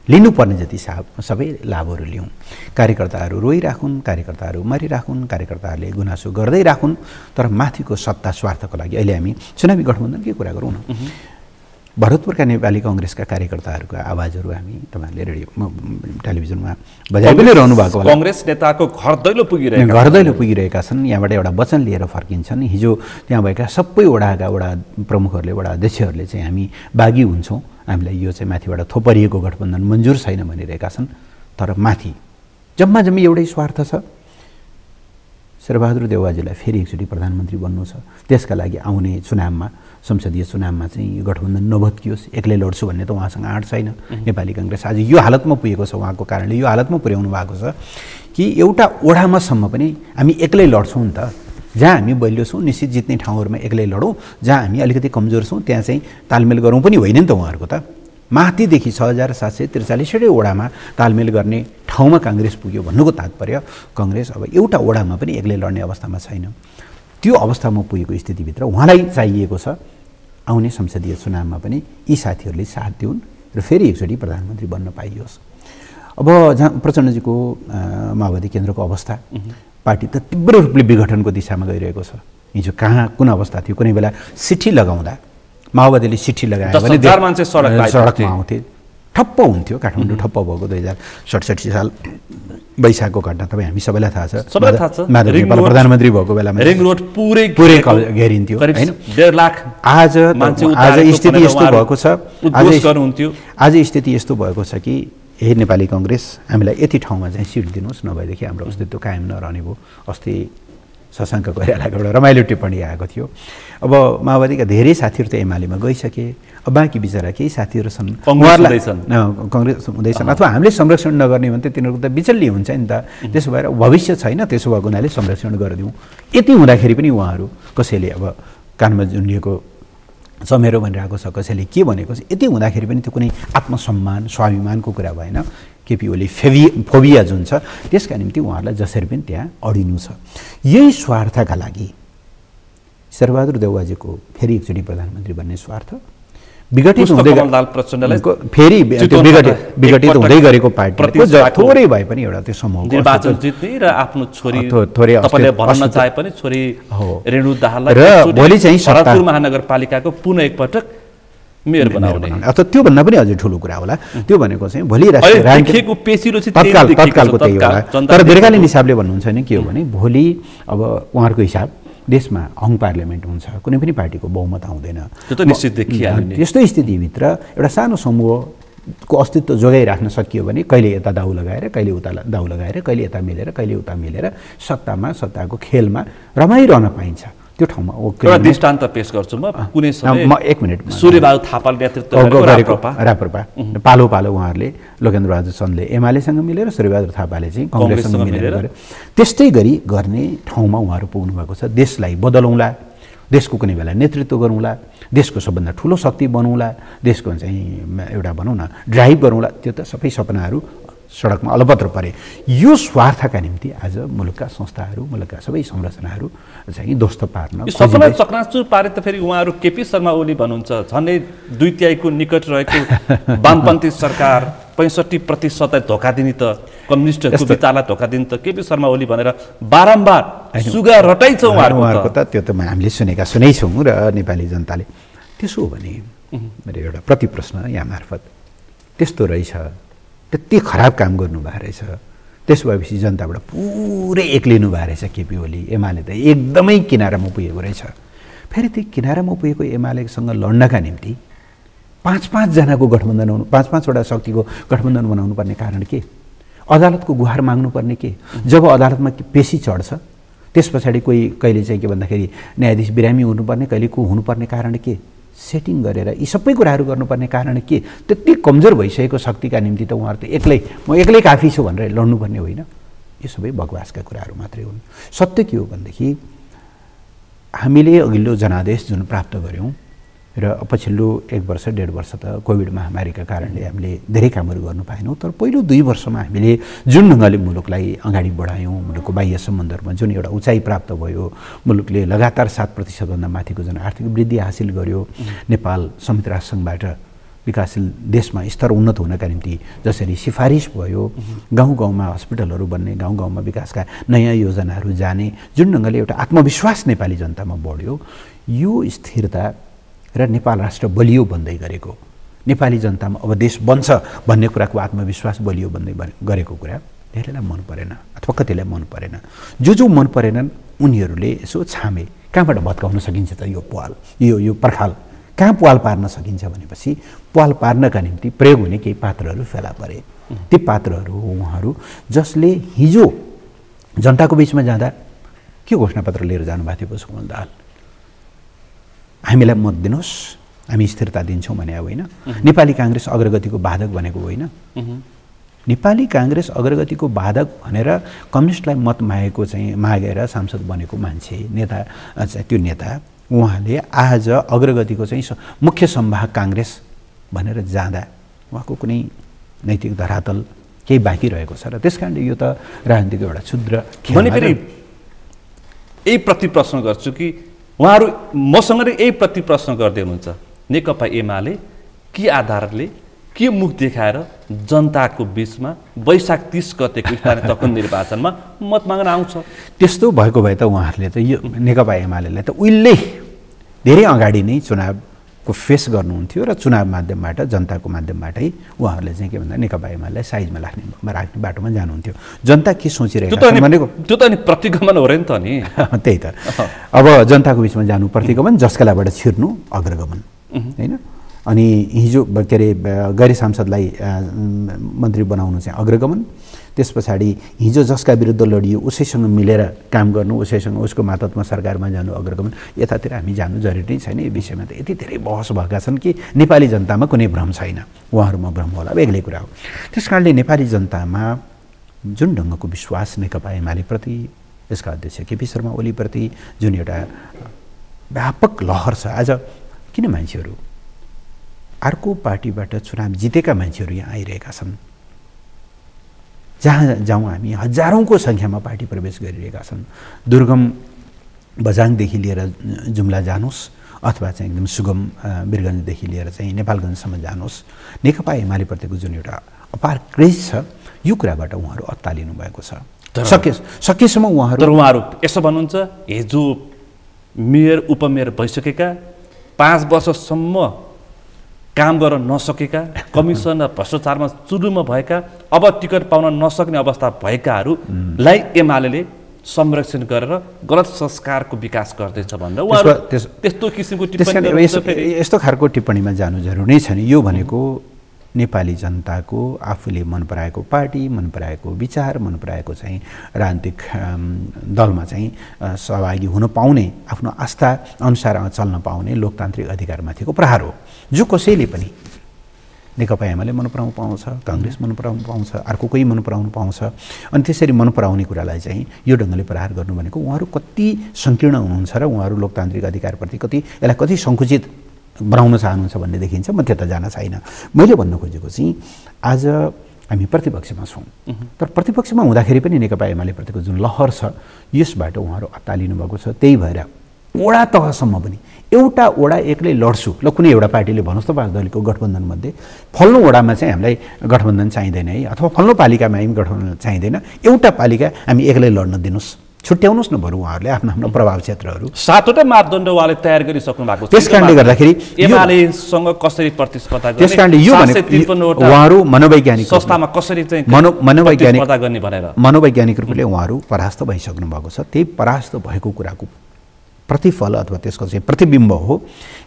लिनुपर्ने जति सबै लाभहरू लिउँ। कार्यकर्ताहरू रोइराखुन्, कार्यकर्ताहरू मरिराखुन्, कार्यकर्ताहरूले गुनासो गर्दै राखुन्, तर माथिको सत्ता स्वार्थको लागि अहिले हामी चुनावी गठबन्धनकै कुरा गरौँ न। भरतपुरका नेपाली कङ्ग्रेसका कार्यकर्ताहरूका आवाजहरू हामी तपाईँहरूले रेडियो टेलिभिजनमा बजाइ पनि रहनु भएको होला। कङ्ग्रेस नेताको घर दैलो पुगिरहेका छन्। यहाँबाट एउटा वचन लिएर फर्किन्छन्। हिजो त्यहाँ भएका सबै वडा प्रमुखहरूले, वडा अध्यक्षहरूले चाहिँ हामी बागी हुन्छौँ, हामीलाई यो चाहिँ माथिबाट थोपरिएको गठबन्धन मन्जुर छैन भनिरहेका छन्। तर माथि जम्मा एउटै स्वार्थ छ, शेरबहादुर देउवाजीलाई फेरि एकचोटि प्रधानमन्त्री बन्नु छ। त्यसका लागि आउने चुनावमा, संसदीय चुनावमा चाहिँ यो गठबन्धन नभत्कियोस्, एक्लै लड्छु भन्ने त उहाँसँग आँट छैन। नेपाली काङ्ग्रेस आज यो हालतमा पुगेको छ, उहाँको कारणले यो हालतमा पुर्याउनु भएको छ कि एउटा ओडामासम्म पनि हामी एक्लै लड्छौँ नि त। जहाँ हामी बलियो छौँ, निश्चित जित्ने ठाउँहरूमा एक्लै लडौँ, जहाँ हामी अलिकति कमजोर छौँ त्यहाँ चाहिँ तालमेल गरौँ पनि होइन नि त। उहाँहरूको त माथिदेखि 6743 वडामा तालमेल गर्ने ठाउँमा काङ्ग्रेस पुग्यो भन्नुको तात्पर्य कङ्ग्रेस अब एउटा वडामा पनि एक्लै लड्ने अवस्थामा छैन। त्यो अवस्थामा पुगेको स्थितिभित्र उहाँलाई चाहिएको छ आउने संसदीय चुनावमा पनि यी साथीहरूले साथ दिउन् र फेरि एकचोटि प्रधानमन्त्री बन्न पाइयोस्। अब जहाँ प्रचण्डजीको माओवादी केन्द्रको अवस्था, पार्टी त तीव्र रूपले विघटनको दिशामा गइरहेको छ। हिजो कहाँ कुन अवस्था थियो? कुनै बेला सिट्ठी लगाउँदा माओवादीले सिट्ठी लगायो भने मान्छे सडकमा आउँथे, ठप्प हुन्थ्यो। काठमाडौँ ठप्प भएको 2067 साल वैशाखको घटना तपाईँ हामी सबैलाई थाहा छ। माधव नेपाल प्रधानमन्त्री भएको बेलामा रिङ रोड पुरै घेरिन्थ्यो हैन। 1.5 लाख आज स्थिति यस्तो भएको छ, आज स्थिति यस्तो भएको छ कि हे नेपाली कङ्ग्रेस, हामीलाई यति ठाउँमा चाहिँ सिट दिनुहोस्, नभएदेखि हाम्रो अस्तित्व कायम नरहने भयो। अस्ति शशाङ्क कोइरालाको एउटा रमाइलो टिप्पणी आएको थियो। अब माओवादीका धेरै साथीहरू त एमालेमा गइसके, अब बाँकी बिचरा केही साथीहरू छन् उहाँहरूलाई कङ्ग्रेस हुँदैछन्, अथवा हामीले संरक्षण नगर्ने भने त तिनीहरूको त बिचल्ली हुन्छ नि त। त्यसो भएर भविष्य छैन, त्यसो भएको हुनाले संरक्षण गरिदिउँ। यति हुँदाखेरि पनि उहाँहरू कसैले अब कानमा झुन्डिएको समेरो भनिरहेको छ, कसैले के भनेको छ, यति हुँदाखेरि पनि त्यो कुनै आत्मसम्मान स्वाभिमानको कुरा भएन। केपी ओली फोबिया जुन छ त्यसका निम्ति उहाँहरूलाई जसरी पनि त्यहाँ अडिनु छ। यही स्वार्थका लागि शेरबहादुर देउवाजीको फेरि एकचोटि प्रधानमन्त्री बन्ने स्वार्थ, विघटित हुँदै फेरि विघटित हुँदै गरेको पार्टीको थोरै भए पनि एउटा त्यो समूह निर्वाचन जित्ने र आफ्नो छोरी तपाईले भन्न चाहे पनि छोरी रेणु दाहाललाई र भोलि चाहिँ भरतपुर महानगरपालिकाको पुनः एकपटक मेयर बनाउने, अथवा त्यो भन्दा पनि अझै ठुलो कुरा होला। त्यो भनेको चाहिँ भोलि राष्ट्रिय तत्कालको त्यही होला। तर दीर्घकालीन हिसाबले भन्नुहुन्छ नि के हो भने भोलि अब उहाँहरूको हिसाब देशमा हङ पार्लियामेन्ट हुन्छ, कुनै पनि पार्टीको बहुमत आउँदैन। त्यो त निश्चित देखिहाल्यो। त्यस्तो स्थितिभित्र एउटा सानो समूहको अस्तित्व जोगाइराख्न सकियो भने कहिले यता दाउ लगाएर, कहिले उता दाउ लगाएर, कहिले यता मिलेर, कहिले उता मिलेर सत्ताको खेलमा रमाइरहन पाइन्छ। त्यो ठाउँमा एउटा दृष्टान्त पेश गर्छु म। कुनै समय 1 मिनेटमा सूर्यबहादुर थापाल नेतृत्व गरेको राप्रपा पालो लोकहेन्द्र बहादुर चन्दले एमालेसँग मिलेर, सूर्यबहादुर थापाले चाहिँ कङ्ग्रेससँग मिलेर गरे। त्यस्तै गरी गर्ने ठाउँमा उहाँहरू पुग्नु भएको छ। देशलाई बदलौँला, देशको कुनै बेला नेतृत्व गरौँला, देशको सबभन्दा ठुलो शक्ति बनौँला, देशको चाहिँ एउटा भनौँ न ड्राइभ गरौँला, त्यो त सबै सपनाहरू सडकमा अलपत्र परे। यो स्वार्थका निम्ति आज मुलुकका संस्थाहरू, मुलुकका सबै संरचनाहरू चाहिँ ध्वस्त पार्न सबैलाई चकनाचुर पारे त फेरि उहाँहरू केपी शर्मा ओली भन्नुहुन्छ, झन्डै 2/3 निकट रहेको वामपन्थी सरकार 65% धोका दिने त, कम्युनिस्टहरूको विचारलाई धोका दिने त केपी शर्मा ओली भनेर बारम्बार सुगा रटाइछ उहाँहरूको त। त्यो त हामीले सुनै छौँ र नेपाली जनताले। त्यसो हो भने मेरो एउटा प्रति प्रश्न यहाँ मार्फत, त्यस्तो रहेछ, त्यति खराब काम गर्नुभएको रहेछ, त्यसो भएपछि जनताबाट पुरै एक्लिनु भएको रहेछ केपी ओली, एमाले त एकदमै किनारामा पुगेको रहेछ। फेरि त्यो किनारामा पुगेको एमालेसँग लड्नका निम्ति 5-5 जनाको गठबन्धन हुनु, 5-5वटा शक्तिको गठबन्धन बनाउनु पर्ने कारण के? अदालतको गुहार माग्नुपर्ने के? जब अदालतमा पेशी चढ्छ त्यस पछाडि कहिले चाहिँ के भन्दाखेरि न्यायाधीश बिरामी हुनुपर्ने, कहिले को हुनुपर्ने कारण के? सेटिङ गरेर यी सबै कुराहरू गर्नुपर्ने कारण के? त्यति कमजोर भइसकेको शक्तिका निम्ति त उहाँहरू त म एक्लै काफी छु भनेर लड्नुपर्ने होइन। यो सबै बकवासका कुराहरू मात्रै हुन्। सत्य के हो भनेदेखि हामीले अघिल्लो जनादेश जुन प्राप्त गऱ्यौँ र पछिल्लो 1 वर्ष 1.5 वर्ष त कोभिड महामारीका कारणले हामीले धेरै कामहरू गर्नु पाएनौँ, तर पहिलो 2 वर्षमा हामीले जुन ढङ्गले मुलुकलाई अगाडि बढायौँ, मुलुकको बाह्य सम्बन्धहरूमा जुन एउटा उचाइ प्राप्त भयो, मुलुकले लगातार 7%भन्दा माथिको जुन आर्थिक वृद्धि हासिल गर्यो, नेपाल संयुक्त राष्ट्र सङ्घबाट विकासशील देशमा स्तर उन्नत हुनका निम्ति जसरी सिफारिस भयो, गाउँ गाउँमा हस्पिटलहरू बन्ने, गाउँ गाउँमा विकासका नयाँ योजनाहरू जाने, जुन ढङ्गले एउटा आत्मविश्वास नेपाली जनतामा बढ्यो, यो स्थिरता र नेपाल राष्ट्र बलियो बन्दै गरेको, नेपाली जनतामा अब देश बन्छ भन्ने कुराको आत्मविश्वास बलियो बन्दै गरेको कुरा धेरैलाई मन परेन अथवा कतिलाई मन परेन। जो मन परेनन् उनीहरूले यसो छामे कहाँबाट भत्काउन सकिन्छ त यो पाल, यो पर्खाल कहाँ पाल पार्न सकिन्छ भनेपछि पाल पार्नका निम्ति प्रयोग हुने केही पात्रहरू फेला परे। ती पात्रहरू हो उहाँहरू जसले हिजो जनताको बिचमा जाँदा के घोषणापत्र लिएर जानुभएको थियो पुष्पकमल दाहाल, हामीलाई मत दिनुहोस्, हामी स्थिरता दिन्छौँ भने होइन। नेपाली काङ्ग्रेस अग्रगतिको बाधक भनेको होइन। नेपाली काङ्ग्रेस अग्रगतिको बाधक भनेर कम्युनिस्टलाई मत मागेर सांसद बनेको मान्छे, नेता त्यो नेता उहाँले आज अग्रगतिको चाहिँ मुख्य संवाहक काङ्ग्रेस भनेर जाँदा उहाँको कुनै नैतिक धरातल केही बाँकी रहेको छ र त्यस कारणले यो त राजनीतिको एउटा क्षुद्र खेल। भने फेरि यही प्रति प्रश्न गर्छु कि उहाँहरू मसँग यही प्रति प्रश्न गर्दै हुनुहुन्छ, नेकपा एमाले के आधारले के मुख देखाएर जनताको बिचमा वैशाख 30 गतेको स्थानीय तह निर्वाचनमा मत माग्न आउँछ? त्यस्तो भएको भए त उहाँहरूले त यो नेकपा एमालेलाई त उहिले धेरै अगाडि नै चुनावको फेस गर्नुहुन्थ्यो र चुनाव माध्यमबाट, जनताको माध्यमबाटै उहाँहरूले चाहिँ के भन्दा नेकपा एमालेलाई साइजमा राख्ने बाटोमा जानुहुन्थ्यो। जनता के सोचिरहेको छ भनेको त्यो त नि प्रतिगमन हो र नि त नि। त्यही त, अब जनताको बिचमा जानु प्रतिगमन, जसकाबाट छिर्नु अग्रगमन होइन। अनि हिजो के अरे गैर सांसदलाई मन्त्री बनाउनु चाहिँ अग्रगमन, त्यस पछाडि हिजो जसका विरुद्ध लडियो उसैसँग मिलेर काम गर्नु, उसैसँग उसको मातहतमा सरकारमा जानु अग्रगमन। यतातिर हामी जानु जरुरी नै छैन। यो विषयमा त यति धेरै बहस भएका छन् कि नेपाली जनतामा कुनै भ्रम छैन, उहाँहरूमा भ्रम होला बेग्लै कुरा हो। त्यस कारणले नेपाली जनतामा जुन ढङ्गको विश्वास नेकपा एमालेप्रति, यसका अध्यक्ष केपी शर्मा ओलीप्रति जुन एउटा व्यापक लहर छ, आज किन मान्छेहरू अर्को पार्टीबाट चुनाव जितेका मान्छेहरू यहाँ आइरहेका छन्। जहाँ जाउँ हामी हजारौँको सङ्ख्यामा पार्टी प्रवेश गरिरहेका छन्। दुर्गम बझाङदेखि लिएर जुम्ला जानुहोस् अथवा चाहिँ एकदम सुगम वीरगञ्जदेखि लिएर चाहिँ नेपालगञ्जसम्म जानुहोस्, नेकपा एमालेप्रतिको जुन एउटा अपार क्रेज छ, यो कुराबाट उहाँहरू अत्तालिनु भएको छ। सकेसम्म उहाँहरू यसो भन्नुहुन्छ, हिजो मेयर उपमेयर भइसकेका 5 वर्षसम्म काम गर्न नसकेका, कमिसन र भ्रष्टाचारमा चुरुमा भएका, अब टिकट पाउन नसक्ने अवस्था भएकाहरूलाई एमाले संरक्षण गरेर गलत संस्कारको विकास गर्दैछ भनेर उहाँहरू त्यस्तो किसिमको टिप्पणी, यस्तो खालको टिप्पणीमा जानु जरुरी नै छैन। यो भनेको नेपाली जनताको आफूले मन पराएको पार्टी, मन पराएको विचार, मन पराएको चाहिँ राजनीतिक दलमा चाहिँ सहभागी हुन पाउने, आफ्नो आस्था अनुसार चल्न पाउने लोकतान्त्रिक अधिकारमाथिको प्रहार हो, जो कसैले पनि नेकपा एमाले मन पराउनु पाउँछ, काङ्ग्रेस मन पराउनु पाउँछ, अर्को कोही मन पराउनु पाउँछ। अनि त्यसरी मन पराउने कुरालाई चाहिँ यो ढङ्गले प्रहार गर्नु भनेको उहाँहरू कति सङ्कीर्ण हुनुहुन्छ र उहाँहरू लोकतान्त्रिक अधिकारप्रति यसलाई कति सङ्कुचित बनाउन चाहनुहुन्छ भन्ने देखिन्छ। म त्यता जान छैन। मैले भन्न खोजेको चाहिँ आज हामी प्रतिपक्षमा छौँ। तर प्रतिपक्षमा हुँदाखेरि पनि नेकपा एमालेप्रतिको जुन लहर छ यसबाट उहाँहरू अत्तालिनु भएको छ। त्यही भएर वडा तहसम्म पनि एउटा वडा एक्लै लड्छु, ल कुनै एउटा पार्टीले भन्नुहोस् त 5 दलको गठबन्धनमध्ये फल्नु वडामा चाहिँ हामीलाई गठबन्धन चाहिँदैन है, अथवा फल्नु पालिकामा हामी गठबन्धन चाहिँदैन, एउटा पालिका हामी एक्लै लड्न दिनुहोस्, छुट्याउनुहोस् न बरु उहाँहरूले आफ्नो आफ्नो प्रभाव क्षेत्रहरू। 7वटा मापदण्ड उहाँले तयार गरिसक्नु भएको छ। त्यस कारणले गर्दाखेरि एमालेसँग कसरी प्रतिस्पर्धा गर्ने, त्यस कारणले यो भनेको उहाँहरू मनोवैज्ञानिक संस्थामा कसरी चाहिँ मनोवैज्ञानिक गर्ने भनेर मनोवैज्ञानिक रूपले उहाँहरू परास्त भइसक्नु भएको छ। त्यही परास्त भएको कुराको प्रतिफल अथवा त्यसको चाहिँ प्रतिबिम्ब हो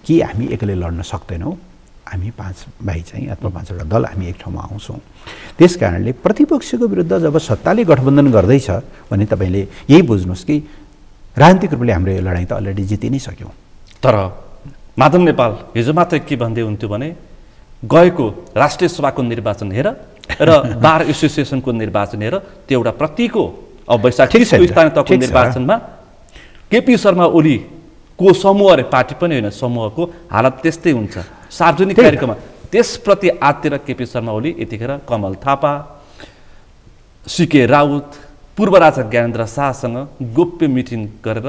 कि हामी एक्लै लड्न सक्दैनौँ, हामी 5 भाइ चाहिँ अथवा 5वटा दल हामी एक ठाउँमा आउँछौँ। त्यस कारणले प्रतिपक्षको विरुद्ध जब सत्ताले गठबन्धन गर्दैछ भने तपाईँले यही बुझ्नुहोस् कि राजनीतिक रूपले हाम्रो यो लडाइँ त अलरेडी जिति नै सक्यौँ। तर माधव नेपाल हिजो मात्रै के भन्दै हुन्थ्यो भने गएको राष्ट्रिय सभाको निर्वाचन हेर र बार एसोसिएसनको निर्वाचन हेर, त्यो एउटा प्रतीक हो। अब वैशाख 30 स्थानीय तहको निर्वाचनमा केपी शर्मा ओलीको समूह र पार्टी पनि होइन, समूहको हालत त्यस्तै हुन्छ सार्वजनिक कार्यक्रममा। त्यसप्रति आत्तिर केपी शर्मा ओली यतिखेर कमल थापा, सीके राउत, पूर्व राजा ज्ञानेन्द्र शाहसँग गोप्य मिटिङ गरेर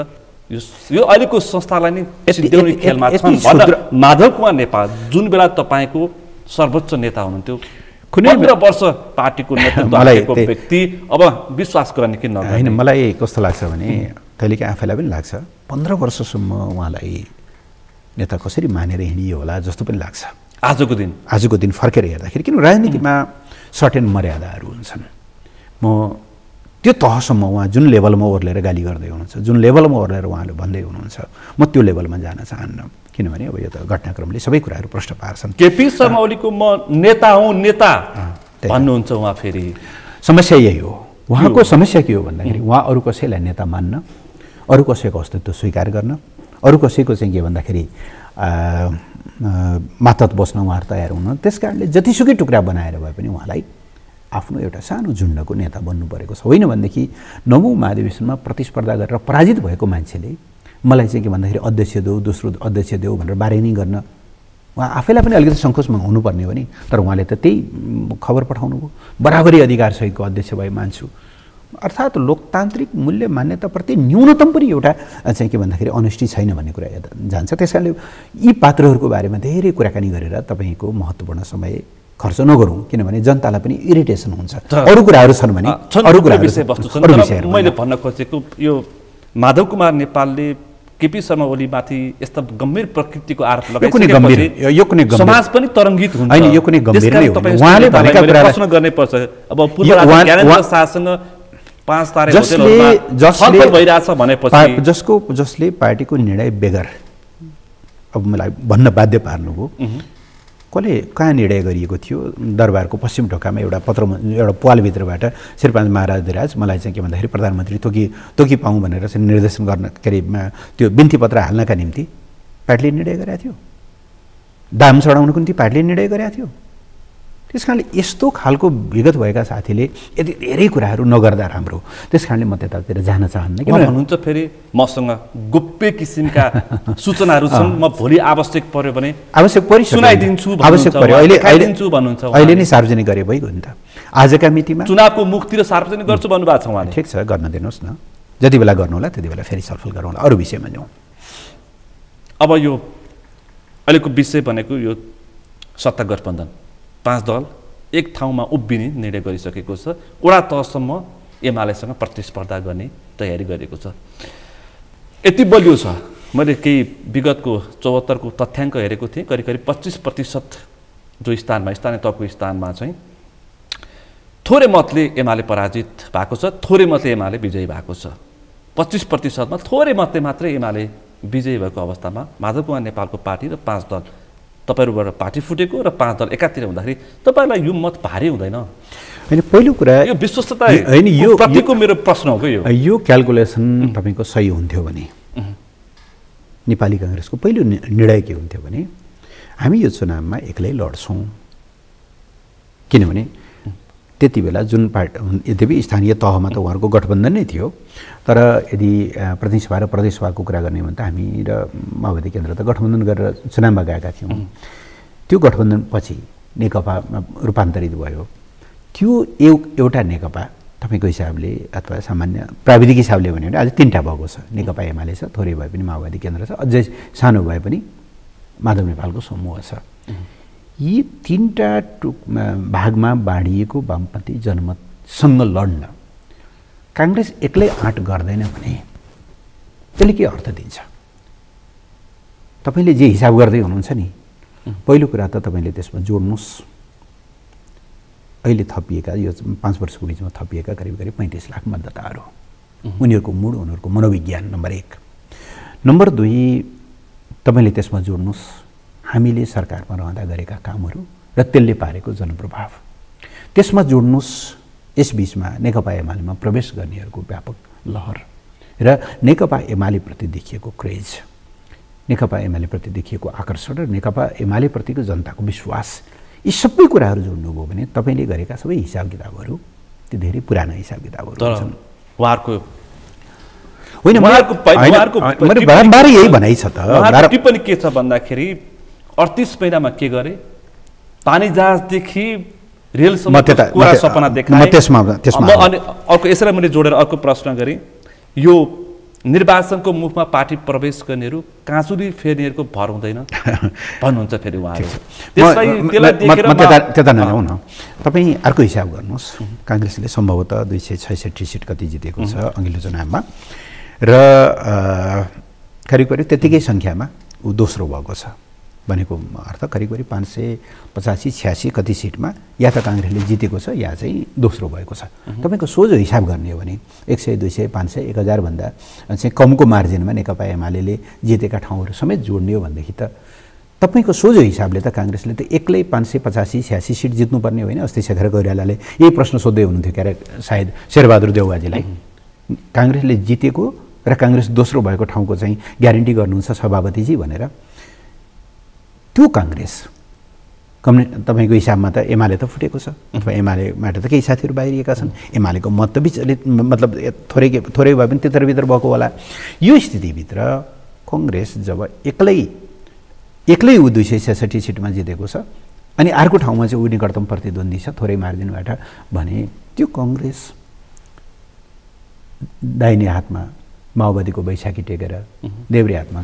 यो अहिलेको संस्थालाई नै सिद्ध्याउने खेलमा छन् भनेर माधव कुमार नेपाल, जुन बेला तपाईँको सर्वोच्च नेता हुनुहुन्थ्यो, 15 वर्ष पार्टीको नेतृत्व गरेको व्यक्ति, अब विश्वास गर्ने कि नगर्ने? होइन, मलाई कस्तो लाग्छ भने कहिलेकाहीँ आफैलाई पनि लाग्छ 15 वर्षसम्म उहाँलाई नेता कसरी मानेर हिँडियो होला जस्तो पनि लाग्छ आजको दिन फर्केर हेर्दाखेरि। किन राजनीतिमा सर्टेन मर्यादाहरू हुन्छन्। म त्यो तहसम्म उहाँ जुन लेभलमा ओर्लेर गाली गर्दै हुनुहुन्छ, जुन लेभलमा ओर्लेर उहाँले भन्दै हुनुहुन्छ, म त्यो लेभलमा जान चाहन्न। किनभने अब यो त घटनाक्रमले सबै कुराहरू प्रश्न पार्छन्। केपी शर्मा ओलीको म नेता हुँ नेता भन्नुहुन्छ उहाँ, फेरि समस्या यही हो। उहाँको समस्या के हो भन्दाखेरि उहाँ अरू कसैलाई नेता मान्न, अरू कसैको अस्तित्व स्वीकार गर्न, अरू कसैको चाहिँ के भन्दाखेरि मातहत बस्न उहाँहरू तयार हुन। त्यस कारणले जतिसुकै टुक्रा बनाएर भए पनि उहाँलाई आफ्नो एउटा सानो झुन्डको नेता बन्नु परेको छ। होइन भनेदेखि 9औं महाधिवेशनमा प्रतिस्पर्धा गरेर पराजित भएको मान्छेले मलाई चाहिँ के भन्दाखेरि अध्यक्ष देऊ, दोस्रो अध्यक्ष देऊ भनेर बार्गेनिङ गर्न उहाँ आफैलाई पनि अलिकति सङ्कोचमा हुनुपर्ने हो नि। तर उहाँले त त्यही खबर पठाउनु भयो, बराबरी अधिकार सहितको अध्यक्ष भए मान्छु। अर्थात् लोकतान्त्रिक मूल्य मान्यताप्रति न्यूनतम पनि एउटा चाहिँ के भन्दाखेरि अनेस्टी छैन भन्ने कुरा जान्छ। त्यस कारणले यी पात्रहरूको बारेमा धेरै कुराकानी गरेर तपाईँको महत्त्वपूर्ण समय खर्च नगरौँ, किनभने जनतालाई पनि इरिटेसन हुन्छ। अरू कुराहरू छन् भने अरू कुराहरू विषयवस्तु छन्। मैले भन्न खोजेको यो माधव कुमार नेपालले केपी शर्मा ओलीमाथि यस्ता गम्भीर प्रकृतिको आरोप लगाइसकेपछि समाज पनि तरङ्गित हुन्छ। हैन, यो कुनै गम्भीर नै हो। उहाँले भनेका कुरा प्रश्न गर्ने पर्छ। अब पूर्व राजा ज्ञानेन्द्र शाहसँग 5 तारे होटलहरुमा छलफल भइरहेछ भनेपछि जसले पार्टीको निर्णय बेगर अब मलाई भन्न बाध्य पार्नुभयो, कसले कहाँ निर्णय गरिएको थियो? दरबारको पश्चिम ढोकामा एउटा एउटा पालभित्रबाट शेरपान महाराज धिराज मलाई चाहिँ के भन्दाखेरि प्रधानमन्त्री तोकी पाऊँ भनेर चाहिँ निर्देशन गर्न के अरे त्यो बिन्ती पत्र हाल्नका निम्ति पार्टीले निर्णय गरेको थियो। दाम चढाउनको निम्ति पार्टीले निर्णय गरेको थियो। त्यस कारणले यस्तो खालको विगत भएका साथीले यदि धेरै कुराहरू नगर्दा राम्रो। त्यस कारणले म त्यतातिर जान चाहन्न। किन भन्नुहुन्छ फेरि मसँग गोप्य किसिमका सूचनाहरू छन्, म भोलि आवश्यक पर्यो भने आवश्यक परि सुनाइदिन्छु, आवश्यक पर्यो भन्नुहुन्छ। अहिले नै सार्वजनिक गरे भइगयो नि त। आजका मितिमा चुनावको मुखतिर सार्वजनिक गर्छु भन्नुभएको छ उहाँले। ठिक छ, गर्न दिनुहोस् न। जति बेला गर्नु होला त्यति बेला फेरि छलफल गरौँला, अरू विषयमा जाउँ। अब यो अहिलेको विषय भनेको यो सत्ता गठबन्धन, 5 दल एक ठाउँमा उभिने निर्णय गरिसकेको छ। वडा तहसम्म एमालेसँग प्रतिस्पर्धा गर्ने तयारी गरेको छ। यति बलियो छ। मैले केही विगतको 74 को तथ्याङ्क हेरेको थिएँ। करिब करिब 25% जो स्थानमा स्थानीय तहको स्थानमा चाहिँ थोरै मतले एमाले पराजित भएको छ, थोरै मतले एमाले विजयी भएको छ। 25% मा थोरै मतले मात्रै एमाले विजयी भएको अवस्थामा माधव कुमार नेपालको पार्टी र 5 दल, तपाईहरुबाट पार्टी फुटेको र 5 दल एकातिर हुँदाखेरि तपाईलाई यो मत भारी हुँदैन? हैन, पहिलो कुरा यो विश्वस्तता हैन, यो प्रतिको मेरो प्रश्न हो के यो क्याल्कुलेसन तपाईको सही हुन्थ्यो भने नेपाली कांग्रेसको पहिलो निर्णय के हुन्थ्यो भने हामी यो चुनावमा एक्लै लड्छौं। किनभने त्यति बेला जुन पार्टी यद्यपि स्थानीय तहमा त उहाँहरुको गठबन्धन नै थियो, तर यदि प्रतिनिधि सभा र प्रदेश सभाको कुरा गर्ने भने त हामी र माओवादी केन्द्र त गठबन्धन गरेर चुनावमा गएका थियौं। त्यो गठबन्धन पछि नेकपामा रूपान्तरित भयो। त्यो एउटा नेकपा तपाईँको हिसाबले अथवा सामान्य प्राविधिक हिसाबले भन्यो भने आज 3टा भएको छ। नेकपा एमाले छ, थोरै भए पनि माओवादी केन्द्र छ, अझै सानो भए पनि माधव नेपालको समूह छ। यी 3टा भागमा बाँडिएको वामपन्थी जनमतसँग लड्न काङ्ग्रेस एक्लै आँट गर्दैन भने त्यसले के अर्थ दिन्छ? तपाईँले जे हिसाब गर्दै हुनुहुन्छ नि, पहिलो कुरा त तपाईँले त्यसमा जोड्नुहोस् अहिले थपिएका यो 5 वर्षको बिचमा थपिएका करिब 35 लाख मतदाताहरू, उनीहरूको मूड, उनीहरूको मनोविज्ञान नम्बर 1। नम्बर 2 तपाईँले त्यसमा जोड्नुहोस् हामीले सरकारमा रहँदा गरेका कामहरू र त्यसले पारेको जनप्रभाव। त्यसमा जोड्नुहोस् यसबीचमा नेकपा एमालेमा प्रवेश गर्नेहरूको व्यापक लहर र नेकपा एमालेप्रति देखिएको क्रेज, नेकपा एमालेप्रति देखिएको आकर्षण र नेकपा एमालेप्रतिको जनताको विश्वास, यी सबै कुराहरू जोड्नुभयो भने तपाईँले गरेका सबै हिसाब किताबहरू त्यो धेरै पुरानो हिसाब किताबहरू छन्। उहाँहरूको होइन, मैले बारम्बारै यही भनाइ छ त। टिप्पणी के छ भन्दाखेरि 38 महिनामा के गरे, पानी जहाजदेखि रेलसम्म कुरा सपना देखाए। अनि अर्को यसरी मैले जोडेर अर्को प्रश्न गरेँ, यो निर्वाचनको मुखमा पार्टी प्रवेश गर्नेहरू काँचुली फेर्नेहरूको भर हुँदैन भन्नुहुन्छ फेरि उहाँहरू। त्यता नजाउँ न, तपाईँ अर्को हिसाब गर्नुहोस्। काङ्ग्रेसले सम्भवतः 266 सिट कति जितेको छ अघिल्लो चुनावमा र करिब त्यतिकै सङ्ख्यामा ऊ दोस्रो भएको छ। भनेको अर्थ करिब 585-86 कति सिटमा या त काङ्ग्रेसले जितेको छ या चाहिँ दोस्रो भएको छ। तपाईँको सोझो हिसाब गर्ने हो भने 100, 200, 500, 1000 भन्दा चाहिँ कमको मार्जिनमा नेकपा एमाले जितेका ठाउँहरू समेत जोड्ने हो भनेदेखि त तपाईँको सोझो हिसाबले त काङ्ग्रेसले त एक्लै 585-86 सिट जित्नुपर्ने होइन। अस्ति शेखर कोइरालाले यही प्रश्न सोध्दै हुनुहुन्थ्यो क्यारे सायद शेरबहादुर देउवाजीलाई, काङ्ग्रेसले जितेको र काङ्ग्रेस दोस्रो भएको ठाउँको चाहिँ ग्यारेन्टी गर्नुहुन्छ सभापतिजी भनेर। त्यो काङ्ग्रेस तपाईँको हिसाबमा त एमाले त फुटेको छ, अथवा एमालेबाट त केही साथीहरू बाहिरिएका छन्, एमालेको मत त बिचले मतलब थोरै भए पनि त्यत्रभित्र भएको होला। यो स्थितिभित्र कङ्ग्रेस जब एक्लै ऊ 266 सिटमा जितेको छ अनि अर्को ठाउँमा चाहिँ ऊ निकटतम प्रतिद्वन्दी छ थोरै मार्जिनबाट भने त्यो कङ्ग्रेस दाहिने हातमा माओवादीको बैशाखी टेकेर देब्रे हातमा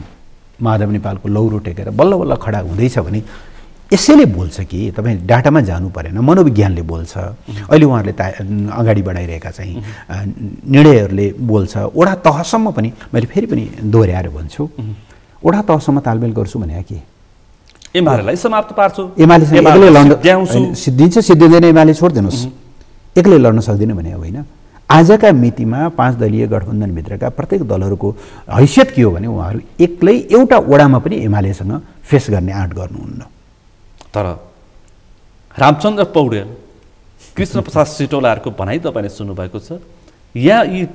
माधव नेपालको लौरो टेकेर बल्ल बल्ल खडा हुँदैछ भने यसैले बोल्छ कि तपाईँ डाटामा जानु परेन, मनोविज्ञानले बोल्छ। अहिले उहाँहरूले अगाडि बढाइरहेका चाहिँ निर्णयहरूले बोल्छ। वडा तहसम्म पनि मैले फेरि पनि दोहोऱ्याएर भन्छु, वडा तहसम्म तालमेल गर्छु भने के एमालेलाई समाप्त पार्छु, एमालेसँग एक्लै लड्न सिद्धिन्छ सिद्धिँदैन, एमाले छोडिदिनुहोस्, एक्लै लड्न सक्दैन भने होइन। आजका मितिमा 5 दलीय गठबन्धनभित्रका प्रत्येक दलहरूको हैसियत के हो भने उहाँहरू एक्लै एउटा वडामा पनि एमालेसँग फेस गर्ने आँट गर्नुहुन्न। तर रामचन्द्र पौडेल, कृष्ण प्रसाद सिटौलाहरूको भनाइ तपाईँले सुन्नुभएको छ। यहाँ यी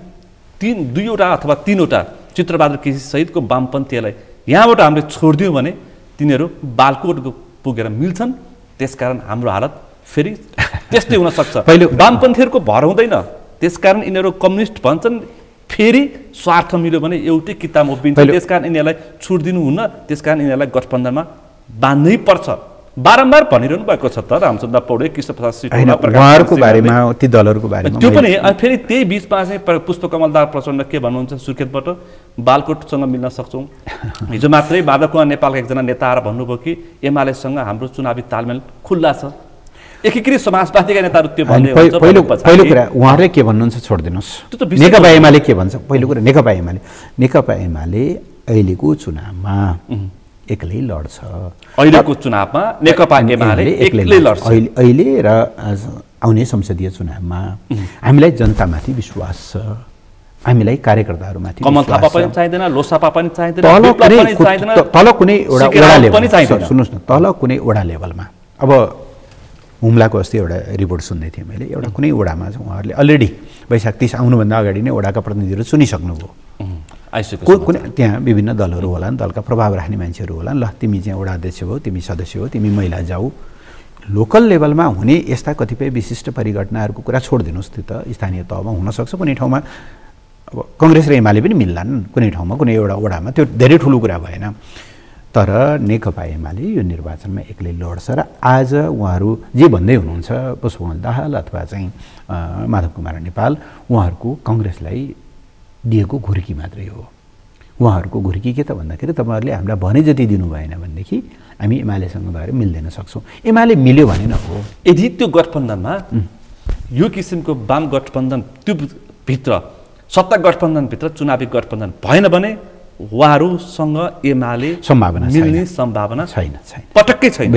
2वटा अथवा 3वटा चित्रबहादुर केसी सहितको वामपन्थीहरूलाई यहाँबाट हामीले छोडिदियौँ भने तिनीहरू बालकोट पुगेर मिल्छन्, त्यसकारण हाम्रो हालत फेरि त्यस्तै हुन सक्छ। वामपन्थीहरूको भर हुँदैन, त्यसकारण यिनीहरू कम्युनिस्ट भन्छन्, फेरि स्वार्थ मिल्यो भने एउटै किताब उभिन्छ, त्यसकारण यिनीहरूलाई छुट दिनुहुन्न, त्यसकारण यिनीहरूलाई गठबन्धनमा बाँध्नै पर्छ। बारम्बार भनिरहनु भएको छ त रामचन्द्र पौडेल, कृष्ण प्रसाद सिटौला, उहाँहरूको बारेमा, ती दलहरूको बारेमा। त्यो पनि फेरि त्यही बिचमा चाहिँ पुष्पकमलदार प्रचण्ड के भन्नुहुन्छ सुर्खेतबाट, बालकोटसँग मिल्न सक्छौँ। हिजो मात्रै माधव कुमार नेपालका एकजना नेता आएर भन्नुभयो कि एमालेसँग हाम्रो चुनावी तालमेल खुल्ला छ। एकीकृत समाजवादीका नेताहरू त्यो भन्ने हुन्छ। पहिलो कुरा उहाँहरूले के भन्नुहुन्छ छोडिदिनुहोस्, नेकपा एमाले के भन्छ। पहिलो कुरा नेकपा एमाले अहिलेको चुनावमा एक्लै लड्छ। अहिलेको चुनावमा नेकपा एमाले एक्लै लड्छ। अहिले र आउने संसदीय चुनावमा हामीलाई जनतामाथि विश्वास छ, हामीलाई कार्यकर्ताहरूमाथि कमल थापा पनि चाहिँदैन, लोसापा पनि चाहिँदैन, तल कुनै एउटा वडा लेभल, सुन्नुहोस् न, तल कुनै वडा लेभलमा। अब हुम्लाको अस्ति एउटा रिपोर्ट सुन्दै थिएँ मैले, एउटा कुनै वडामा चाहिँ उहाँहरूले अलरेडी वैशाख 30 आउनुभन्दा अगाडि नै वडाका प्रतिनिधिहरू चुनिसक्नुभयो। कुनै त्यहाँ विभिन्न दलहरू होलान्, दलका प्रभाव राख्ने मान्छेहरू होलान्, ल तिमी चाहिँ वडा अध्यक्ष हो, तिमी सदस्य हो, तिमी महिला जाऊ। लोकल लेभलमा हुने यस्ता कतिपय विशिष्ट परिघटनाहरूको कुरा छोडिदिनुहोस्, त्यो त स्थानीय तहमा हुनसक्छ। कुनै ठाउँमा अब कङ्ग्रेस र एमाले पनि मिल्लान्, कुनै ठाउँमा कुनै एउटा वडामा, त्यो धेरै ठुलो कुरा भएन। तर नेकपा एमाले यो निर्वाचनमा एक्लै लड्छ र आज उहाँहरू जे भन्दै हुनुहुन्छ पुष्पकमल दाहाल अथवा चाहिँ माधव कुमार नेपाल उहाँहरूको कङ्ग्रेसलाई दिएको घुर्की मात्रै हो। उहाँहरूको घुर्की के त भन्दाखेरि तपाईँहरूले हामीलाई भने जति दिनु भएन भनेदेखि हामी एमालेसँग भएर मिल्दैन सक्छौँ। एमाले मिल्यो भने न हो। यदि त्यो गठबन्धनमा यो किसिमको वाम गठबन्धन त्यो भित्र सत्ता गठबन्धनभित्र चुनावी गठबन्धन भएन भने उहाँहरूसँग एमाले सम्भावना मिल्ने सम्भावना छैन। पटक्कै छैन।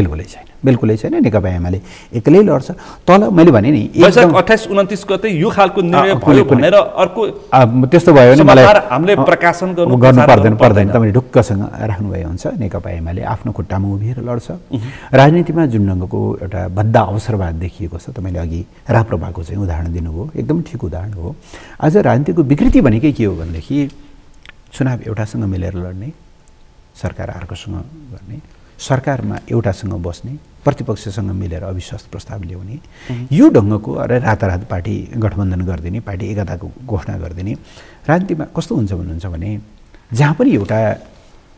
बिल्कुलै छैन। नेकपा एमाले एक्लै लड्छ। तल मैले भने नि वैशाख 28-29 गते यो खालको निर्णय भयो भनेर अर्को त्यस्तो भयो भने मलाई हामीले प्रकाशन गर्नु पर्दैन। तपाईले ढुक्कसँग राख्नुभयो हुन्छ। नेकपा एमाले आफ्नो खुट्टामा उभिएर लड्छ। राजनीतिमा जुन ढङ्गको एउटा भद्दा अवसरवाद देखिएको छ, तपाईले अघि राप्रपाको चाहिँ उदाहरण दिनुभयो, एकदम ठिक उदाहरण हो। आज राजनीतिको विकृति भनेकै के हो भनेदेखि चुनाव एउटासँग मिलेर लड्ने, सरकार अर्कोसँग गर्ने, सरकारमा एउटासँग बस्ने, प्रतिपक्षसँग मिलेर अविश्वास प्रस्ताव ल्याउने, यो ढङ्गको रातारात पार्टी गठबन्धन गरिदिने, पार्टी एकताको घोषणा गरिदिने राजनीतिमा कस्तो हुन्छ भन्नुहुन्छ भने जहाँ पनि एउटा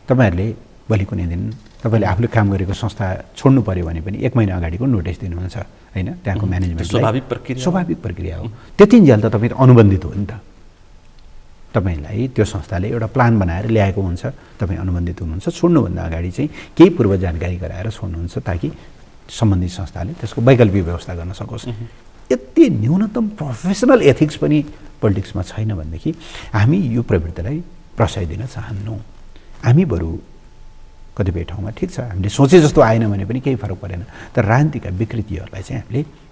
तपाईँहरूले भोलि कुनै दिन तपाईँले आफूले काम गरेको संस्था छोड्नु पर्यो भने पनि 1 महिना अगाडिको नोटिस दिनुहुन्छ होइन। त्यहाँको म्यानेजमेन्ट स्वाभाविक प्रक्रिया हो। त्यतिन्जेल त तपाईँ अनुबन्धित हो नि त। तपाईलाई त्यो संस्थाले एउटा प्लान बनाएर ल्याएको हुन्छ, तपाईँ अनुबन्धित हुनुहुन्छ। छोड्नुभन्दा अगाडि चाहिँ केही पूर्व जानकारी गराएर छोड्नुहुन्छ ताकि सम्बन्धित संस्थाले त्यसको वैकल्पिक व्यवस्था गर्न सकोस्। यति न्यूनतम प्रोफेसनल एथिक्स पनि पोलिटिक्समा छैन भनेदेखि हामी यो प्रवृत्तिलाई प्रशय दिन चाहन्नौँ। हामी बरु कतिपय ठाउँमा ठिक छ, हामीले सोचे जस्तो आएन भने पनि केही फरक परेन, तर राजनीतिका विकृतिहरूलाई चाहिँ हामीले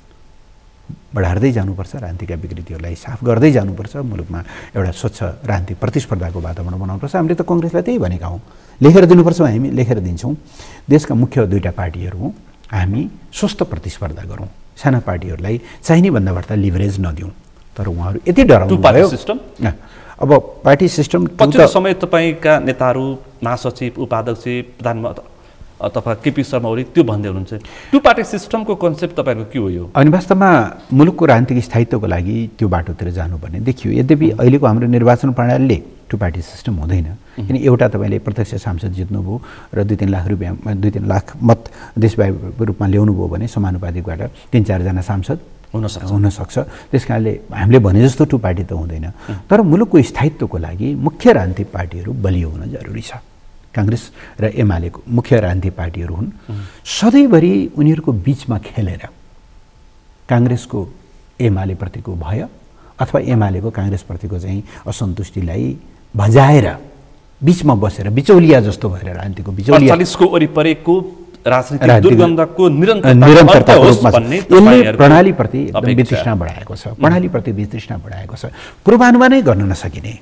बढार्दै जानुपर्छ। राजनीतिका विकृतिहरूलाई साफ गर्दै जानुपर्छ। मुलुकमा एउटा स्वच्छ राजनीतिक प्रतिस्पर्धाको वातावरण बनाउनुपर्छ। हामीले त कङ्ग्रेसलाई त्यही भनेका हौँ, लेखेर दिनुपर्छ, हामी लेखेर दिन्छौँ। देशका मुख्य 2टा पार्टीहरू हौँ, हामी स्वस्थ प्रतिस्पर्धा गरौँ, साना पार्टीहरूलाई चाहिने भन्दा बढ्ता लिभरेज नदिउँ। तर उहाँहरू यति डराउनु भयो। अब पार्टी सिस्टम पछिल्लो समय तपाईँका नेताहरू, महासचिव, उपाध्यक्ष, प्रधानमन्त्री अथवा केपी शर्मा ओली त्यो भन्दै हुनुहुन्छ टु पार्टी सिस्टमको कन्सेप्ट तपाईँको के हो? यो अनि वास्तवमा मुलुकको राजनीतिक स्थायित्वको लागि त्यो बाटोतिर जानुपर्ने देखियो। यद्यपि अहिलेको हाम्रो निर्वाचन प्रणालीले टु पार्टी सिस्टम हुँदैन। किन एउटा तपाईँले प्रत्यक्ष सांसद जित्नुभयो र 2-3 लाख रुपियाँ 2-3 लाख मत देशव्यापी रूपमा ल्याउनु भयो भने समानुपातिकबाट 3-4 जना सांसद हुन सक्छ। त्यसकारणले हामीले भने जस्तो टु पार्टी त हुँदैन। तर मुलुकको स्थायित्वको लागि मुख्य राजनीतिक पार्टीहरू बलियो हुन जरुरी छ। काङ्ग्रेस र एमालेको मुख्य राजनीतिक पार्टीहरू हुन्। सधैँभरि उनीहरूको बिचमा खेलेर काङ्ग्रेसको एमालेप्रतिको भय अथवा एमालेको काङ्ग्रेसप्रतिको चाहिँ असन्तुष्टिलाई भजाएर बिचमा बसेर बिचौलिया जस्तो भएर राजनीतिको बिचौलिया ४५ को वरिपरिको राजनीतिक दुर्गन्धको निरन्तरताको रूपमा यसले प्रणालीप्रति एकदम वितृष्णा बढाएको छ। प्रणालीप्रति वितृष्णा बढाएको छ। पूर्वानुमानै गर्न नसकिने,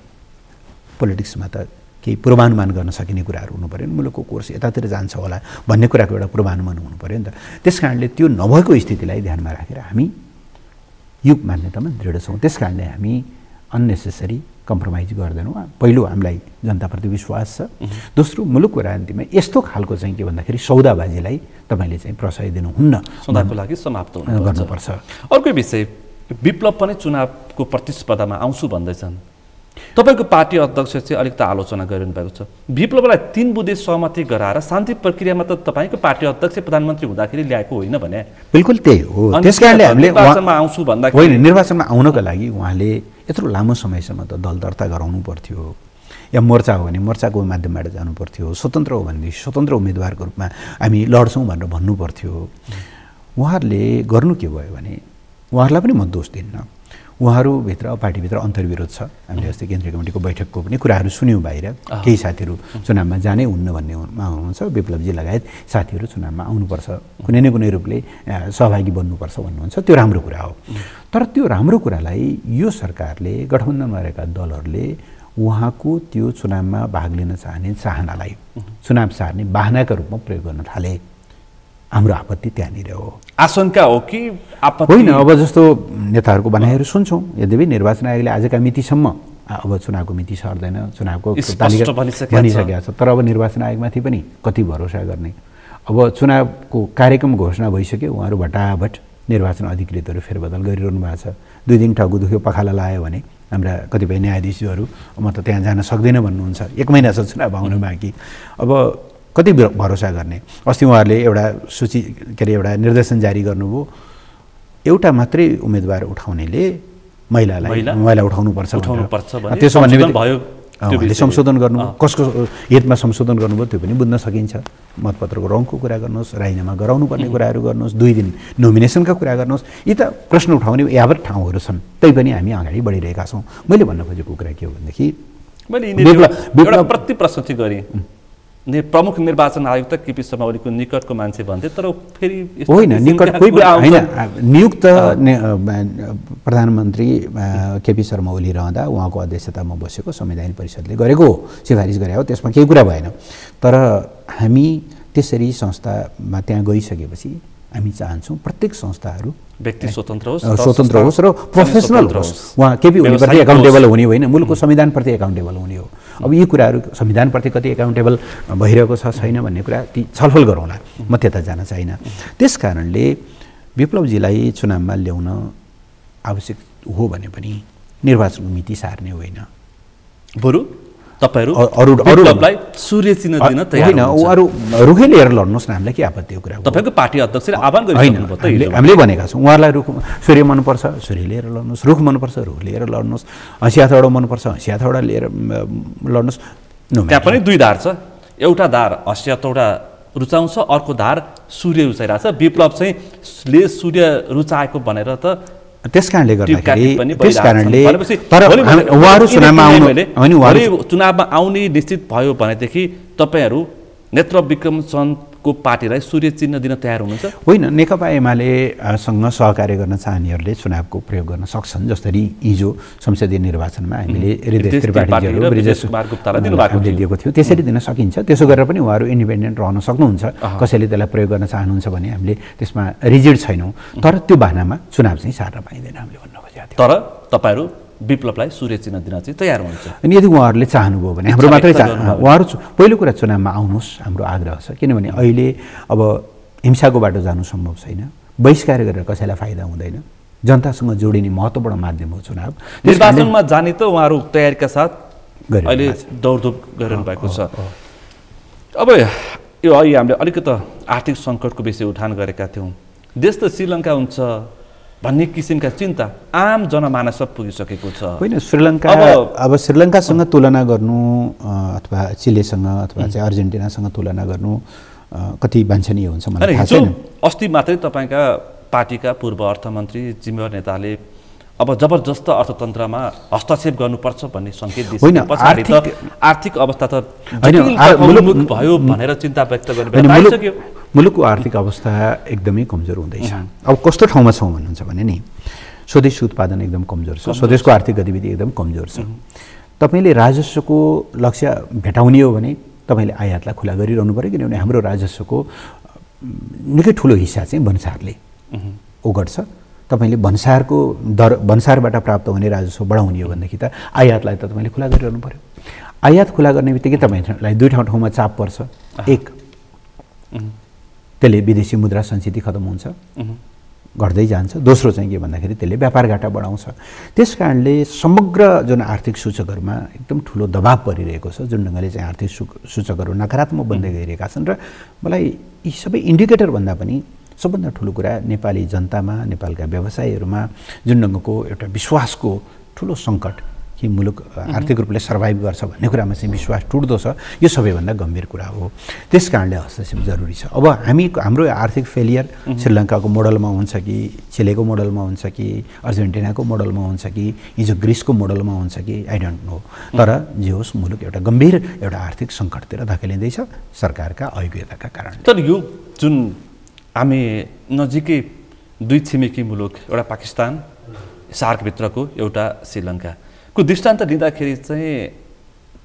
पोलिटिक्समा त केही पूर्वानुमान गर्न सकिने कुराहरू हुनु पर्यो नि। मुलुकको कोर्स यतातिर जान्छ होला भन्ने कुराको एउटा पूर्वानुमान हुनु पर्यो नि त। त्यस कारणले त्यो नभएको स्थितिलाई ध्यानमा राखेर हामी यो मान्यतामा दृढ छौँ। त्यस कारणले हामी अननेसेसरी कम्प्रोमाइज गर्दैनौँ। पहिलो हामीलाई जनताप्रति विश्वास छ। दोस्रो मुलुकको राजनीतिमा यस्तो खालको चाहिँ के भन्दाखेरि सौदाबाजीलाई तपाईँले चाहिँ प्रशय दिनुहुन्न, सदाको लागि समाप्त गर्नुपर्छ। अर्को विषय, विप्लव पनि चुनावको प्रतिस्पर्धामा आउँछु भन्दैछन्। तपाईँको पार्टी अध्यक्ष चाहिँ अलिक त आलोचना गरिरहनु भएको छ। विप्लवलाई 3 बुँदे सहमति गराएर शान्ति प्रक्रियामा त तपाईँको पार्टी अध्यक्ष प्रधानमन्त्री हुँदाखेरि ल्याएको होइन भने? बिल्कुल त्यही हो। त्यसकारणले हामीले निर्वाचनमा आउँछु भन्दाखेरि होइन, निर्वाचनमा आउनको लागि उहाँले यत्रो लामो समयसम्म त दल दर्ता गराउनु पर्थ्यो, या मोर्चा हो भने मोर्चाको माध्यमबाट जानु पर्थ्यो, स्वतन्त्र हो भने स्वतन्त्र उम्मेदवारको रूपमा हामी लड्छौँ भनेर भन्नु पर्थ्यो। उहाँहरूले गर्नु के भयो भने, उहाँहरूलाई पनि म दोष दिन्न, उहाँहरूभित्र पार्टीभित्र अन्तर्विरोध छ। हामीले अस्ति केन्द्रीय कमिटीको बैठकको पनि कुराहरू सुन्यौँ बाहिर। केही साथीहरू चुनावमा जानै हुन्न भन्नेमा हुनुहुन्छ, विप्लवजी लगायत साथीहरू चुनावमा आउनुपर्छ, कुनै न कुनै रूपले सहभागी बन्नुपर्छ भन्नुहुन्छ। त्यो राम्रो कुरा हो। तर त्यो राम्रो कुरालाई यो सरकारले, गठबन्धनमा रहेका दलहरूले उहाँको त्यो चुनावमा भाग लिन चाहने चाहनालाई चुनाव सार्ने बाहनाका रूपमा प्रयोग गर्न थाले। हाम्रो आपत्ति त्यहाँनिर हो। आशंका हो कि आपत्ति होइन? अब जस्तो नेताहरूको भनाइहरू सुन्छौँ। यद्यपि निर्वाचन आयोगले आजका मितिसम्म अब चुनावको मिति सर्दैन, चुनावको तालिका भनिसकेको छ। तर अब निर्वाचन आयोगमाथि पनि कति भरोसा गर्ने? अब चुनावको कार्यक्रम घोषणा भइसक्यो, उहाँहरू भटाभट निर्वाचन अधिकृतहरू फेरबदल गरिरहनु भएको छ। 2 दिन टाउको दुख्यो पखाला लायो भने हाम्रा कतिपय न्यायाधीशहरू म त त्यहाँ जान सक्दैन भन्नुहुन्छ। 1 महिना छ चुनाव आउन बाँकी। अब कति भरोसा गर्ने? अस्ति उहाँहरूले एउटा सूची के अरे एउटा निर्देशन जारी गर्नुभयो, एउटा मात्रै उम्मेदवार उठाउनेले महिला उठाउनुपर्छ भनेर। त्यसो भने संशोधन गर्नु, कसको हितमा संशोधन गर्नुभयो त्यो पनि बुझ्न सकिन्छ। मतपत्रको रङको कुरा गर्नुहोस्, राजीनामा गराउनु पर्ने कुराहरू गर्नुहोस्, 2 दिन नोमिनेसनका कुरा गर्नुहोस्, यी त प्रश्न उठाउने यावत ठाउँहरू छन्। तैपनि हामी अगाडि बढिरहेका छौँ। मैले भन्न खोजेको कुरा के हो भनेदेखि एउटा प्रति प्रश्न चाहिँ गरेँ, प्रमुख निर्वाचन आयुक्त केपी शर्मा ओलीको निकटको मान्छे भन्थे, तर फेरि होइन, निकट कोही होइन। नियुक्त प्रधानमन्त्री केपी शर्मा ओली रहँदा उहाँको अध्यक्षतामा बसेको संवैधानिक परिषदले गरेको सिफारिस गरे हो, त्यसमा केही कुरा भएन। तर हामी त्यसरी संस्थामा त्यहाँ गइसकेपछि हामी चाहन्छौँ प्रत्येक संस्थाहरू व्यक्ति स्वतन्त्र होस् र प्रोफेसनल होस्। उहाँ केपी ओलीप्रति एकाउन्टेबल हुने होइन, मुलुकको संविधानप्रति एकाउन्टेबल हुने हो। अब यी कुराहरू संविधानप्रति कति एकाउन्टेबल भइरहेको छ छैन भन्ने कुरा ती छलफल गरौँला, म त्यता जान चाहिनँ। त्यस कारणले विप्लवजीलाई चुनावमा ल्याउन आवश्यक हो भने पनि निर्वाचनको मिति सार्ने होइन, बरु तपाईहरु सूर्य चिन्ह दिन तयार हुनुहुन्छ। अरू रुखै लिएर लड्नुहोस् न, हामीलाई के आपत्ति हो? कुरा तपाईको पार्टी अध्यक्षले आह्वान गरिसक्नुभयो त हिजो। हामीले भनेका छौँ उहाँहरूलाई रुख सूर्य मनपर्छ सूर्य लिएर लड्नुहोस्, रुख मनपर्छ रुख लिएर लड्नुहोस्, हँसियाथौडा मनपर्छ हँसियाथौडा लिएर लड्नुहोस्। त्यहाँ पनि 2 धार छ, एउटा धार हँसियाथौडा रुचाउँछ, अर्को धार सूर्य रुचाइरहेछ। विप्लव चाहिँ सूर्य रुचाएको भनेर त त्यसकारणले गर्दाखेरि तर उहाँहरू चुनावमा आउने निश्चित भयो भनेदेखि तपाईहरू नेत्र विक्रम चन्दको पार्टीलाई सूर्य चिन्ह दिन तयार हुनुहुन्छ? होइन, नेकपा एमालेसँग सहकार्य गर्न चाहनेहरूले चुनावको प्रयोग गर्न सक्छन्। जसरी हिजो संसदीय निर्वाचनमा हामीले हृदय त्रिपाठीज्यूहरू ब्रिजेश कुमार गुप्तालाई दिएको थियो, त्यसरी दिन सकिन्छ। त्यसो गरेर पनि उहाँहरू इन्डिपेन्डेन्ट रहन सक्नुहुन्छ। कसैले त्यसलाई प्रयोग गर्न चाहनुहुन्छ भने हामीले त्यसमा रिजिड छैनौँ, तर त्यो बहानामा चुनाव चाहिँ सार्न पाइँदैन हामीले भन्न खोजेको थियो। तर तपाईहरू विप्लवलाई सूर्य चिन्ह दिन चाहिँ तयार हुनुहुन्छ? अनि यदि उहाँहरूले चाहनुभयो भने हाम्रो मात्रै उहाँहरू पहिलो कुरा चुनावमा आउनुहोस्, हाम्रो आग्रह छ। किनभने अहिले अब हिंसाको बाटो जानु सम्भव छैन, बहिष्कार गरेर कसैलाई फाइदा हुँदैन, जनतासँग जोडिने महत्त्वपूर्ण माध्यम हो चुनाव। निर्वाचनमा जाने त उहाँहरू तयारीका साथ अहिले दौडधुप गरिरहनु भएको छ। अब यो अहिले हामीले अलिकति आर्थिक सङ्कटको विषय उठान गरेका थियौँ। देश त श्रीलङ्का हुन्छ भन्ने किसिमका चिन्ता आम जनमानसमा पुगिसकेको छ। होइन, श्रीलङ्का अब श्रीलङ्कासँग तुलना गर्नु अथवा चिलेसँग अथवा चाहिँ अर्जेन्टिनासँग तुलना गर्नु कति वाञ्छनीय हुन्छ मलाई थाहा छैन। अस्ति मात्रै तपाईँका पार्टीका पूर्व अर्थमन्त्री जिम्मेवार नेताले अब जबरजस्त अर्थतन्त्रमा हस्तक्षेप गर्नुपर्छ भन्ने सङ्केत दिइसके पछाडि त आर्थिक अवस्था त भयो भनेर चिन्ता व्यक्त गरिसक्यो। मुलुकको आर्थिक अवस्था एकदमै कमजोर हुँदैछ। अब कस्तो ठाउँमा छौँ भन्नुहुन्छ भने नि, स्वदेशी उत्पादन एकदम कमजोर छ, स्वदेशको आर्थिक गतिविधि एकदम कमजोर छ। तपाईँले राजस्वको लक्ष्य भेटाउने हो भने तपाईँले आयातलाई खुला गरिरहनु पऱ्यो, किनभने हाम्रो राजस्वको निकै ठुलो हिस्सा चाहिँ भन्सारले ओगट्छ। तपाईँले भन्सारबाट प्राप्त हुने राजस्व बढाउने हो भनेदेखि त आयातलाई त तपाईँले खुला गरिरहनु पऱ्यो। आयात खुला गर्ने बित्तिकै तपाईँलाई 2 ठाउँमा चाप पर्छ। एक, त्यसले विदेशी मुद्रा सञ्चिति खतम हुन्छ, घट्दै जान्छ। दोस्रो चाहिँ के भन्दाखेरि त्यसले व्यापार घाटा बढाउँछ। त्यस कारणले समग्र जुन आर्थिक सूचकहरूमा एकदम ठुलो दबाब परिरहेको छ, जुन ढङ्गले चाहिँ आर्थिक सूचकहरू नकारात्मक बन्दै गइरहेका छन्। र मलाई यी सबै इन्डिकेटर भन्दा पनि सबभन्दा ठुलो कुरा नेपाली जनतामा, नेपालका व्यवसायीहरूमा जुन ढङ्गको एउटा विश्वासको ठुलो सङ्कट कि मुलुक आर्थिक रूपले सर्भाइभ गर्छ भन्ने कुरामा चाहिँ विश्वास टुट्दो छ, यो सबैभन्दा गम्भीर कुरा हो। त्यस कारणले हस्तक्षेप जरुरी छ। अब हाम्रो आर्थिक फेलियर श्रीलङ्काको मोडलमा हुन्छ कि चिलेको मोडलमा हुन्छ कि अर्जेन्टिनाको मोडलमा हुन्छ कि हिजो ग्रिसको मोडलमा हुन्छ कि आई डोन्ट नो, तर जे होस् मुलुक एउटा गम्भीर एउटा आर्थिक सङ्कटतिर धकेलिँदैछ सरकारका अयोग्यताका कारण। तर यो जुन हामी नजिकै 2 छिमेकी मुलुक, एउटा पाकिस्तान, सार्कभित्रको एउटा श्रीलङ्काको दृष्टान्त लिँदाखेरि चाहिँ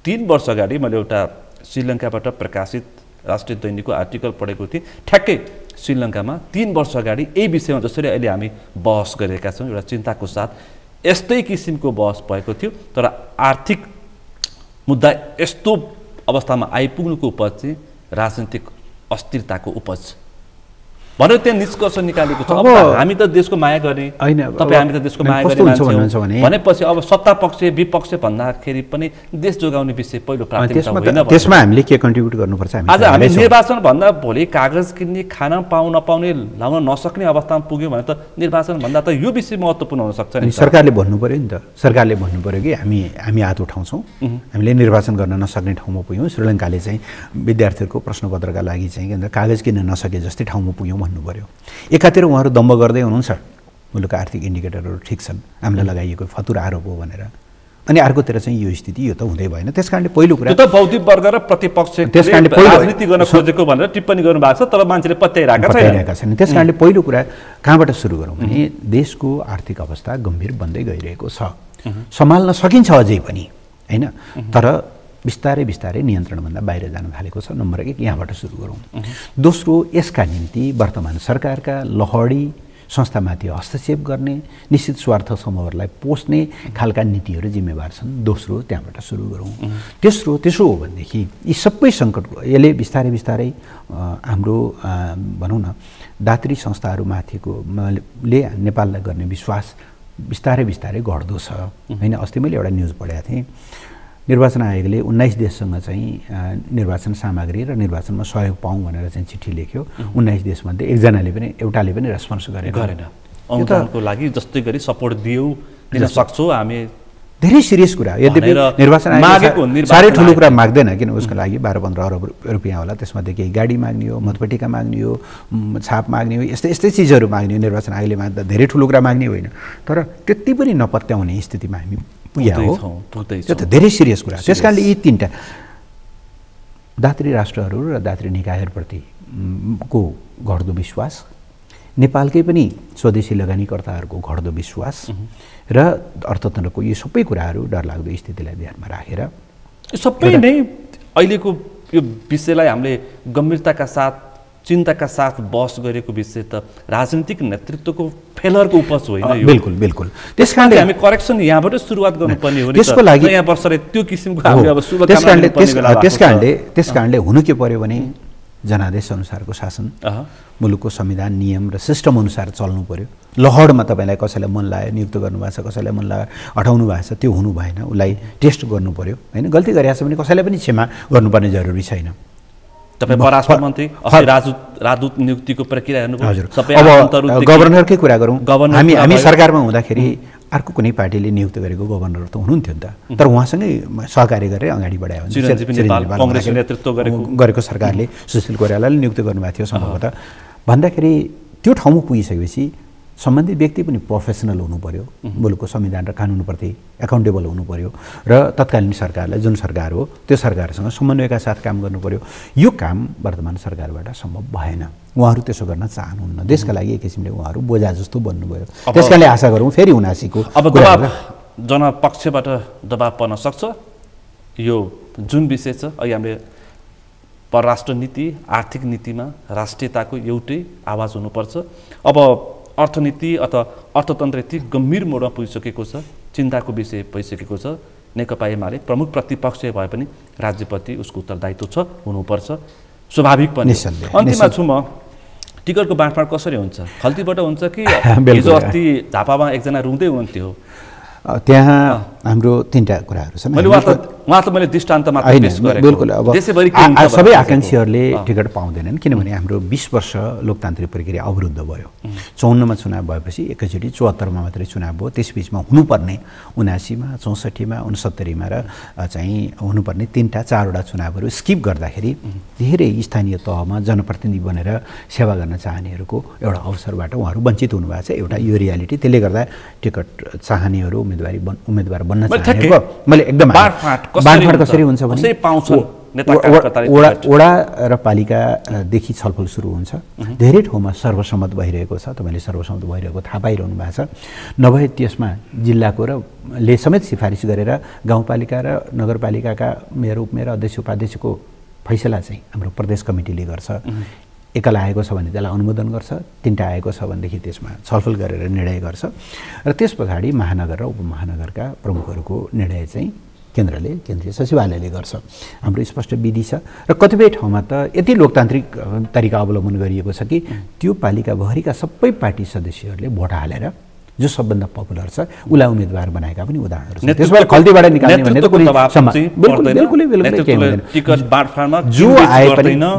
3 वर्ष अगाडि मैले एउटा श्रीलङ्काबाट प्रकाशित राष्ट्रिय दैनिकको आर्टिकल पढेको थिएँ। ठ्याक्कै श्रीलङ्कामा 3 वर्ष अगाडि यही विषयमा जसरी अहिले हामी बहस गरेका छौँ, एउटा चिन्ताको साथ यस्तै किसिमको बहस भएको थियो। तर आर्थिक मुद्दा यस्तो अवस्थामा आइपुग्नुको उपज चाहिँ राजनीतिक अस्थिरताको उपज। भनेर त्यहाँ निष्कर्ष निकालेको छ। अब हामी त देशको माया गर्ने होइन, तपाईँ हामी त देशको माया गर्ने भनेपछि अब सत्ता पक्ष विपक्ष भन्दाखेरि पनि देश जोगाउने विषय पहिलो प्राथमिकता होइन। त्यसमा हामीले के कन्ट्रिब्युट गर्नुपर्छ? आज हामी निर्वाचन भन्दा भोलि कागज किन्ने खान नपाउने लाउन नसक्ने अवस्थामा पुग्यो भने त निर्वाचन भन्दा त यो विषय महत्त्वपूर्ण हुन सक्छ नि। सरकारले भन्नु पर्यो नि त, सरकारले भन्नु पर्यो कि हामी हात उठाउँछौँ, हामीले निर्वाचन गर्न नसक्ने ठाउँमा पुग्यौँ। श्रीलङ्काले चाहिँ विद्यार्थीहरूको प्रश्नपत्रका लागि चाहिँ कागज किन्न नसके जस्तै ठाउँमा पुग्यौँ भन्नु पर्यो। एकातिर उहाँहरू दम्ब गर्दै हुनुहुन्छ, मुलुकका आर्थिक इन्डिकेटरहरू ठिक छन्, हामीलाई लगाइएको फतुर आरोप हो भनेर, अनि अर्कोतिर चाहिँ यो स्थिति, यो त हुँदै भएन। त्यसकारणले पहिलो कुरा त बौद्धिक वर्ग र प्रतिपक्षले राजनीति गर्न खोजेको भनेर टिप्पणी गर्नु भएको छ, तर मान्छेले पत्याइरहेका छैन। त्यसकारणले पहिलो कुरा कहाँबाट सुरु गरौँ भने देशको आर्थिक अवस्था गम्भीर बन्दै गइरहेको छ, सम्हाल्न सकिन्छ अझै पनि होइन, तर बिस्तारै बिस्तारै नियन्त्रणभन्दा बाहिर जान थालेको छ। नम्बर 1 यहाँबाट सुरु गरौँ। दोस्रो, यसका निम्ति वर्तमान सरकारका लहडी संस्थामाथि हस्तक्षेप गर्ने, निश्चित स्वार्थ समूहहरूलाई पोस्ने खालका नीतिहरू जिम्मेवार छन्। दोस्रो, त्यहाँबाट सुरु गरौँ। तेस्रो हो भनेदेखि यी सबै सङ्कटको यसले बिस्तारै बिस्तारै हाम्रो भनौँ न दात्री संस्थाहरूमाथिको ले नेपाललाई गर्ने विश्वास बिस्तारै बिस्तारै घट्दो छ होइन। अस्ति मैले एउटा न्युज पढेको थिएँ, निर्वाचन आयोगले 19 देशसँग चाहिँ निर्वाचन सामग्री र निर्वाचनमा सहयोग पाऊँ भनेर चाहिँ चिठी लेख्यो। 19 देशमध्ये एउटाले पनि रेस्पोन्स गरेन। अनुदानको लागि जस्तै गरी सपोर्ट दिन सक्छौँ हामी, धेरै सिरियस कुरा। यद्यपि निर्वाचन आयोग साह्रै ठुलो कुरा माग्दैन, किन उसको लागि 12-15 अरब रुपियाँ होला, त्यसमध्ये केही गाडी माग्ने हो, मतपट्टिका माग्ने हो, छाप माग्ने हो, यस्तै चिजहरू माग्ने हो। निर्वाचन आयोगले माग्दा धेरै ठुलो कुरा माग्ने होइन, तर त्यति पनि नपत्याउने स्थितिमा हामी पुग्या हो। त्यो त धेरै सिरियस कुरा। त्यसकारणले यी 3टा दात्री राष्ट्रहरू र दात्री निकायहरूप्रति को घट्दो विश्वास, नेपालकै पनि स्वदेशी लगानीकर्ताहरूको घट्दो विश्वास र अर्थतन्त्रको यो सबै कुराहरू डरलाग्दो स्थितिलाई ध्यानमा राखेर सबै नै अहिलेको यो विषयलाई हामीले गम्भीरताका साथ चिन्ताका साथ बहस गरेको विषय त राजनीतिक नेतृत्वको फेलरको उपज होइन। बिल्कुल। त्यसकारणले हामी करेक्सन यहाँबाट सुरुवात गर्नुपर्ने हो। त्यसको लागि नयाँ वर्षले त्यो किसिमको हामीले अब त्यसकारणले हुनु के पर्यो भने जनादेश अनुसारको शासन, मुलुकको संविधान नियम र सिस्टम अनुसार चल्नु पर्यो। लहडमा तपाईँलाई कसैलाई मन लाग्यो नियुक्त गर्नुभएको छ, कसैलाई मन लाग्यो हटाउनु भएको छ, त्यो हुनु भएन। उसलाई टेस्ट गर्नु पर्यो होइन। गल्ती गरेको छ भने कसैलाई पनि क्षमा गर्नुपर्ने जरुरी छैन। तपाईँ परराष्ट्र मन्त्री राजदूत नियुक्तिको प्रक्रिया हेर्नुभयो। अब गभर्नरकै कुरा गरौँ, हामी सरकारमा हुँदाखेरि अर्को कुनै पार्टीले नियुक्त गरेको गभर्नर त हुनुहुन्थ्यो नि त, तर उहाँसँगै सहकार्य गरेर अगाडि बढायो भने नेतृत्व गरेको सरकारले सुशील कोइरालाले नियुक्त गर्नुभएको थियो सम्भवतः। भन्दाखेरि त्यो ठाउँमा पुगिसकेपछि सम्बन्धित व्यक्ति पनि प्रोफेसनल हुनु पर्यो, मुलुकको संविधान र कानुनप्रति एकाउन्टेबल हुनु पर्यो र तत्कालीन सरकारलाई जुन सरकार हो त्यो सरकारसँग समन्वयका साथ काम गर्नु पर्यो। यो काम वर्तमान सरकारबाट सम्भव भएन। उहाँहरू त्यसो गर्न चाहनुहुन्न। देशका लागि एक किसिमले उहाँहरू बोझा जस्तो बन्नुभयो। त्यसकारणले आशा गरौँ फेरि 79को अब दबाब जनपक्षबाट दबाब पर्न सक्छ। यो जुन विषय छ अहिले हामीले परराष्ट्र नीति आर्थिक नीतिमा राष्ट्रियताको एउटै आवाज हुनुपर्छ। अब अर्थनीति अथवा अर्थतन्त्र यति गम्भीर मोडमा पुगिसकेको छ, चिन्ताको विषय भइसकेको छ। नेकपा एमाले प्रमुख प्रतिपक्ष भए पनि राज्यप्रति उसको उत्तरदायित्व छ, हुनुपर्छ, स्वाभाविक पनि। अन्तिममा छु म, टिकटको बाँडफाँड कसरी हुन्छ? खल्तीबाट हुन्छ कि हिजो अस्ति झापामा एकजना रुँदै हुनुहुन्थ्यो? त्यहाँ हाम्रो 3टा कुराहरू छन्। मैले दृष्टान्त मात्र पेश गरेको। बिल्कुल। अब सबै आकाङ्क्षीहरूले टिकट पाउँदैनन्, किनभने हाम्रो 20 वर्ष लोकतान्त्रिक प्रक्रिया अवरुद्ध भयो। 54मा चुनाव भएपछि एकैचोटि 74मा मात्रै चुनाव भयो। त्यसबिचमा हुनुपर्ने 79मा 64मा 69मा र चाहिँ हुनुपर्ने 4वटा चुनावहरू स्किप गर्दाखेरि धेरै स्थानीय तहमा जनप्रतिनिधि बनेर सेवा गर्न चाहनेहरूको एउटा अवसरबाट उहाँहरू वञ्चित हुनुभएको छ। एउटा यो रियालिटी, त्यसले गर्दा टिकट चाहनेहरू उम्मेदवार बन्न चाहेको मैले एकदम बाँडफाँड कसरी हुन्छ भने वडा र पालिकादेखि छलफल सुरु हुन्छ। धेरै ठाउँमा सर्वसम्मत भइरहेको छ। तपाईँले सर्वसम्मत भइरहेको थाहा पाइरहनु भएको छ। नभए त्यसमा जिल्लाको र ले समेत सिफारिस गरेर गाउँपालिका र नगरपालिकाका मेयर उपमेयर अध्यक्ष उपाध्यक्षको फैसला चाहिँ हाम्रो प्रदेश कमिटीले गर्छ। एकल आएको छ भने त्यसलाई अनुमोदन गर्छ, 3टा आएको छ भनेदेखि त्यसमा छलफल गरेर निर्णय गर्छ र त्यस पछाडि महानगर र उपमहानगरका प्रमुखहरूको निर्णय चाहिँ केन्द्रले केन्द्रीय सचिवालयले गर्छ। हाम्रो स्पष्ट विधि छ र कतिपय ठाउँमा त यति लोकतान्त्रिक तरिका अवलम्बन गरिएको छ कि त्यो पालिकाभरिका सबै पार्टी सदस्यहरूले भोट हालेर जो सबभन्दा पपुलर छ उसलाई उम्मेदवार बनाएका पनि उदाहरणहरू छन्। त्यसबाट खल्तीबाट निकाल्ने भन्ने त कुनै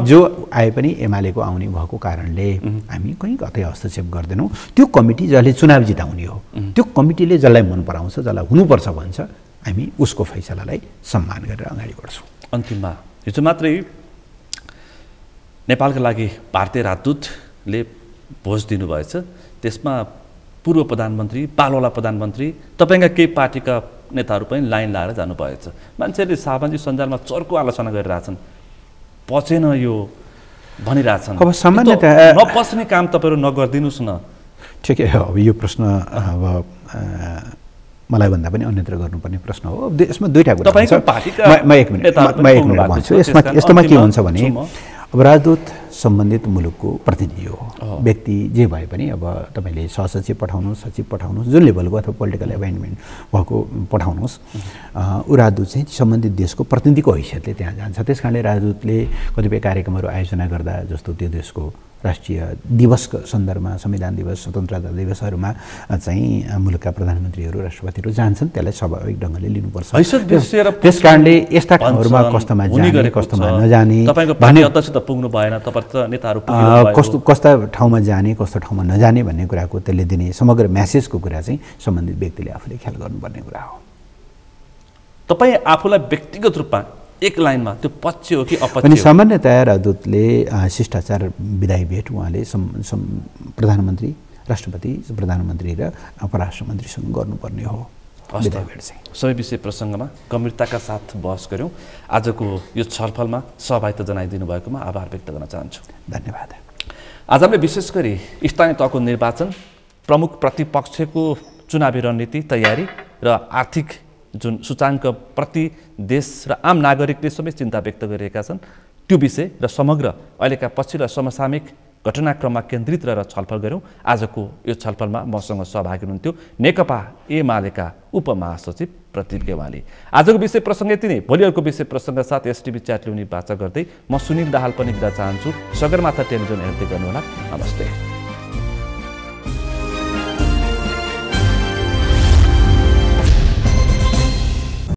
जो आए पनि एमालेको आउने भएको कारणले हामी कहीँ कतै हस्तक्षेप गर्दैनौँ। त्यो कमिटी जसले चुनाव जिताउने हो, त्यो कमिटीले जसलाई मन पराउँछ, जसलाई हुनुपर्छ भन्छ, हामी उसको फैसलालाई सम्मान गरेर अगाडि बढ्छौँ। अन्तिममा हिजो मात्रै नेपालका लागि भारतीय राजदूतले भोज दिनुभएछ। त्यसमा पूर्व प्रधानमन्त्री, पालोला प्रधानमन्त्री, तपाईँका केही पार्टीका नेताहरू पनि लाइन लाएर जानुभएछ। मान्छेहरूले सामाजिक सञ्जालमा चर्को आलोचना गरिरहेछन्, पचेन यो भनिरहेछन्। अब सामान्यतया नपस्ने काम तपाईँहरू नगरिदिनुहोस् न। ठिकै हो। अब यो प्रश्न अब मलाई भन्दा पनि अन्यत्र गर्नुपर्ने प्रश्न हो। यसमा दुईटा कुरा छ। म एक मिनट भन्छु। यस्तोमा के हुन्छ भने अब राजदूत सम्बन्धित मुलुकको प्रतिनिधि हो। व्यक्ति जे भए पनि अब तपाईँले सहसचिव पठाउनुहोस्, सचिव पठाउनुहोस्, जुन लेभलको अथवा पोलिटिकल एपोइन्टमेन्ट भएको पठाउनुहोस्, ऊ राजदूत चाहिँ सम्बन्धित देशको प्रतिनिधिको हैसियतले त्यहाँ जान्छ। त्यस कारणले राजदूतले कतिपय कार्यक्रमहरू आयोजना गर्दा, जस्तो त्यो देशको राष्ट्रिय दिवसको सन्दर्भमा, संविधान दिवस, स्वतन्त्रता दिवसहरूमा चाहिँ मुलुकका प्रधानमन्त्रीहरू, राष्ट्रपतिहरू जान्छन्। त्यसलाई स्वाभाविक ढङ्गले लिनुपर्छ। त्यस कारणले यस्ता ठाउँहरूमा कस्तोमा जाने, कस्तोमा नजाने, कस्ता ठाउँमा जाने, कस्तो ठाउँमा नजाने भन्ने कुराको त्यसले दिने समग्र म्यासेजको कुरा चाहिँ सम्बन्धित व्यक्तिले आफूले ख्याल गर्नुपर्ने कुरा हो। तपाईँ आफूलाई व्यक्तिगत रूपमा एक लाइनमा त्यो पक्ष हो कि अपक्ष? अनि सामान्यतया राजदूतले शिष्टाचार विदाई भेट उहाँले प्रधानमन्त्री, राष्ट्रपति, प्रधानमन्त्री र परराष्ट्र मन्त्रीसँग गर्नुपर्ने हो। विदाई भेट चाहिँ सबै विषय प्रसङ्गमा गम्भीरताका साथ बहस गऱ्यौँ। आजको यो छलफलमा सहभागिता जनाइदिनु भएकोमा आभार व्यक्त गर्न चाहन्छु। धन्यवाद। आज हामीले विशेष गरी स्थानीय तहको निर्वाचन, प्रमुख प्रतिपक्षको चुनावी रणनीति तयारी र आर्थिक जुन सूचाङ्क प्रति देश र आम नागरिकले सबै चिन्ता व्यक्त गरिरहेका छन्, त्यो विषय र समग्र अहिलेका पछिल्ला समसामयिक घटनाक्रममा केन्द्रित रहेर छलफल गऱ्यौँ। आजको यो छलफलमा मसँग सहभागी हुनुहुन्थ्यो नेकपा एमालेका उपमहासचिव प्रदीप गेवाली। आजको विषय प्रसङ्ग यति नै। भोलि अर्को विषय प्रसङ्गका साथ एसटिभी च्याट ल्याउने बाचा गर्दै म सुनिल दाहाल पनि बिदा चाहन्छु। सगरमाथा टेलिभिजन हेर्दै गर्नुहोला। नमस्ते।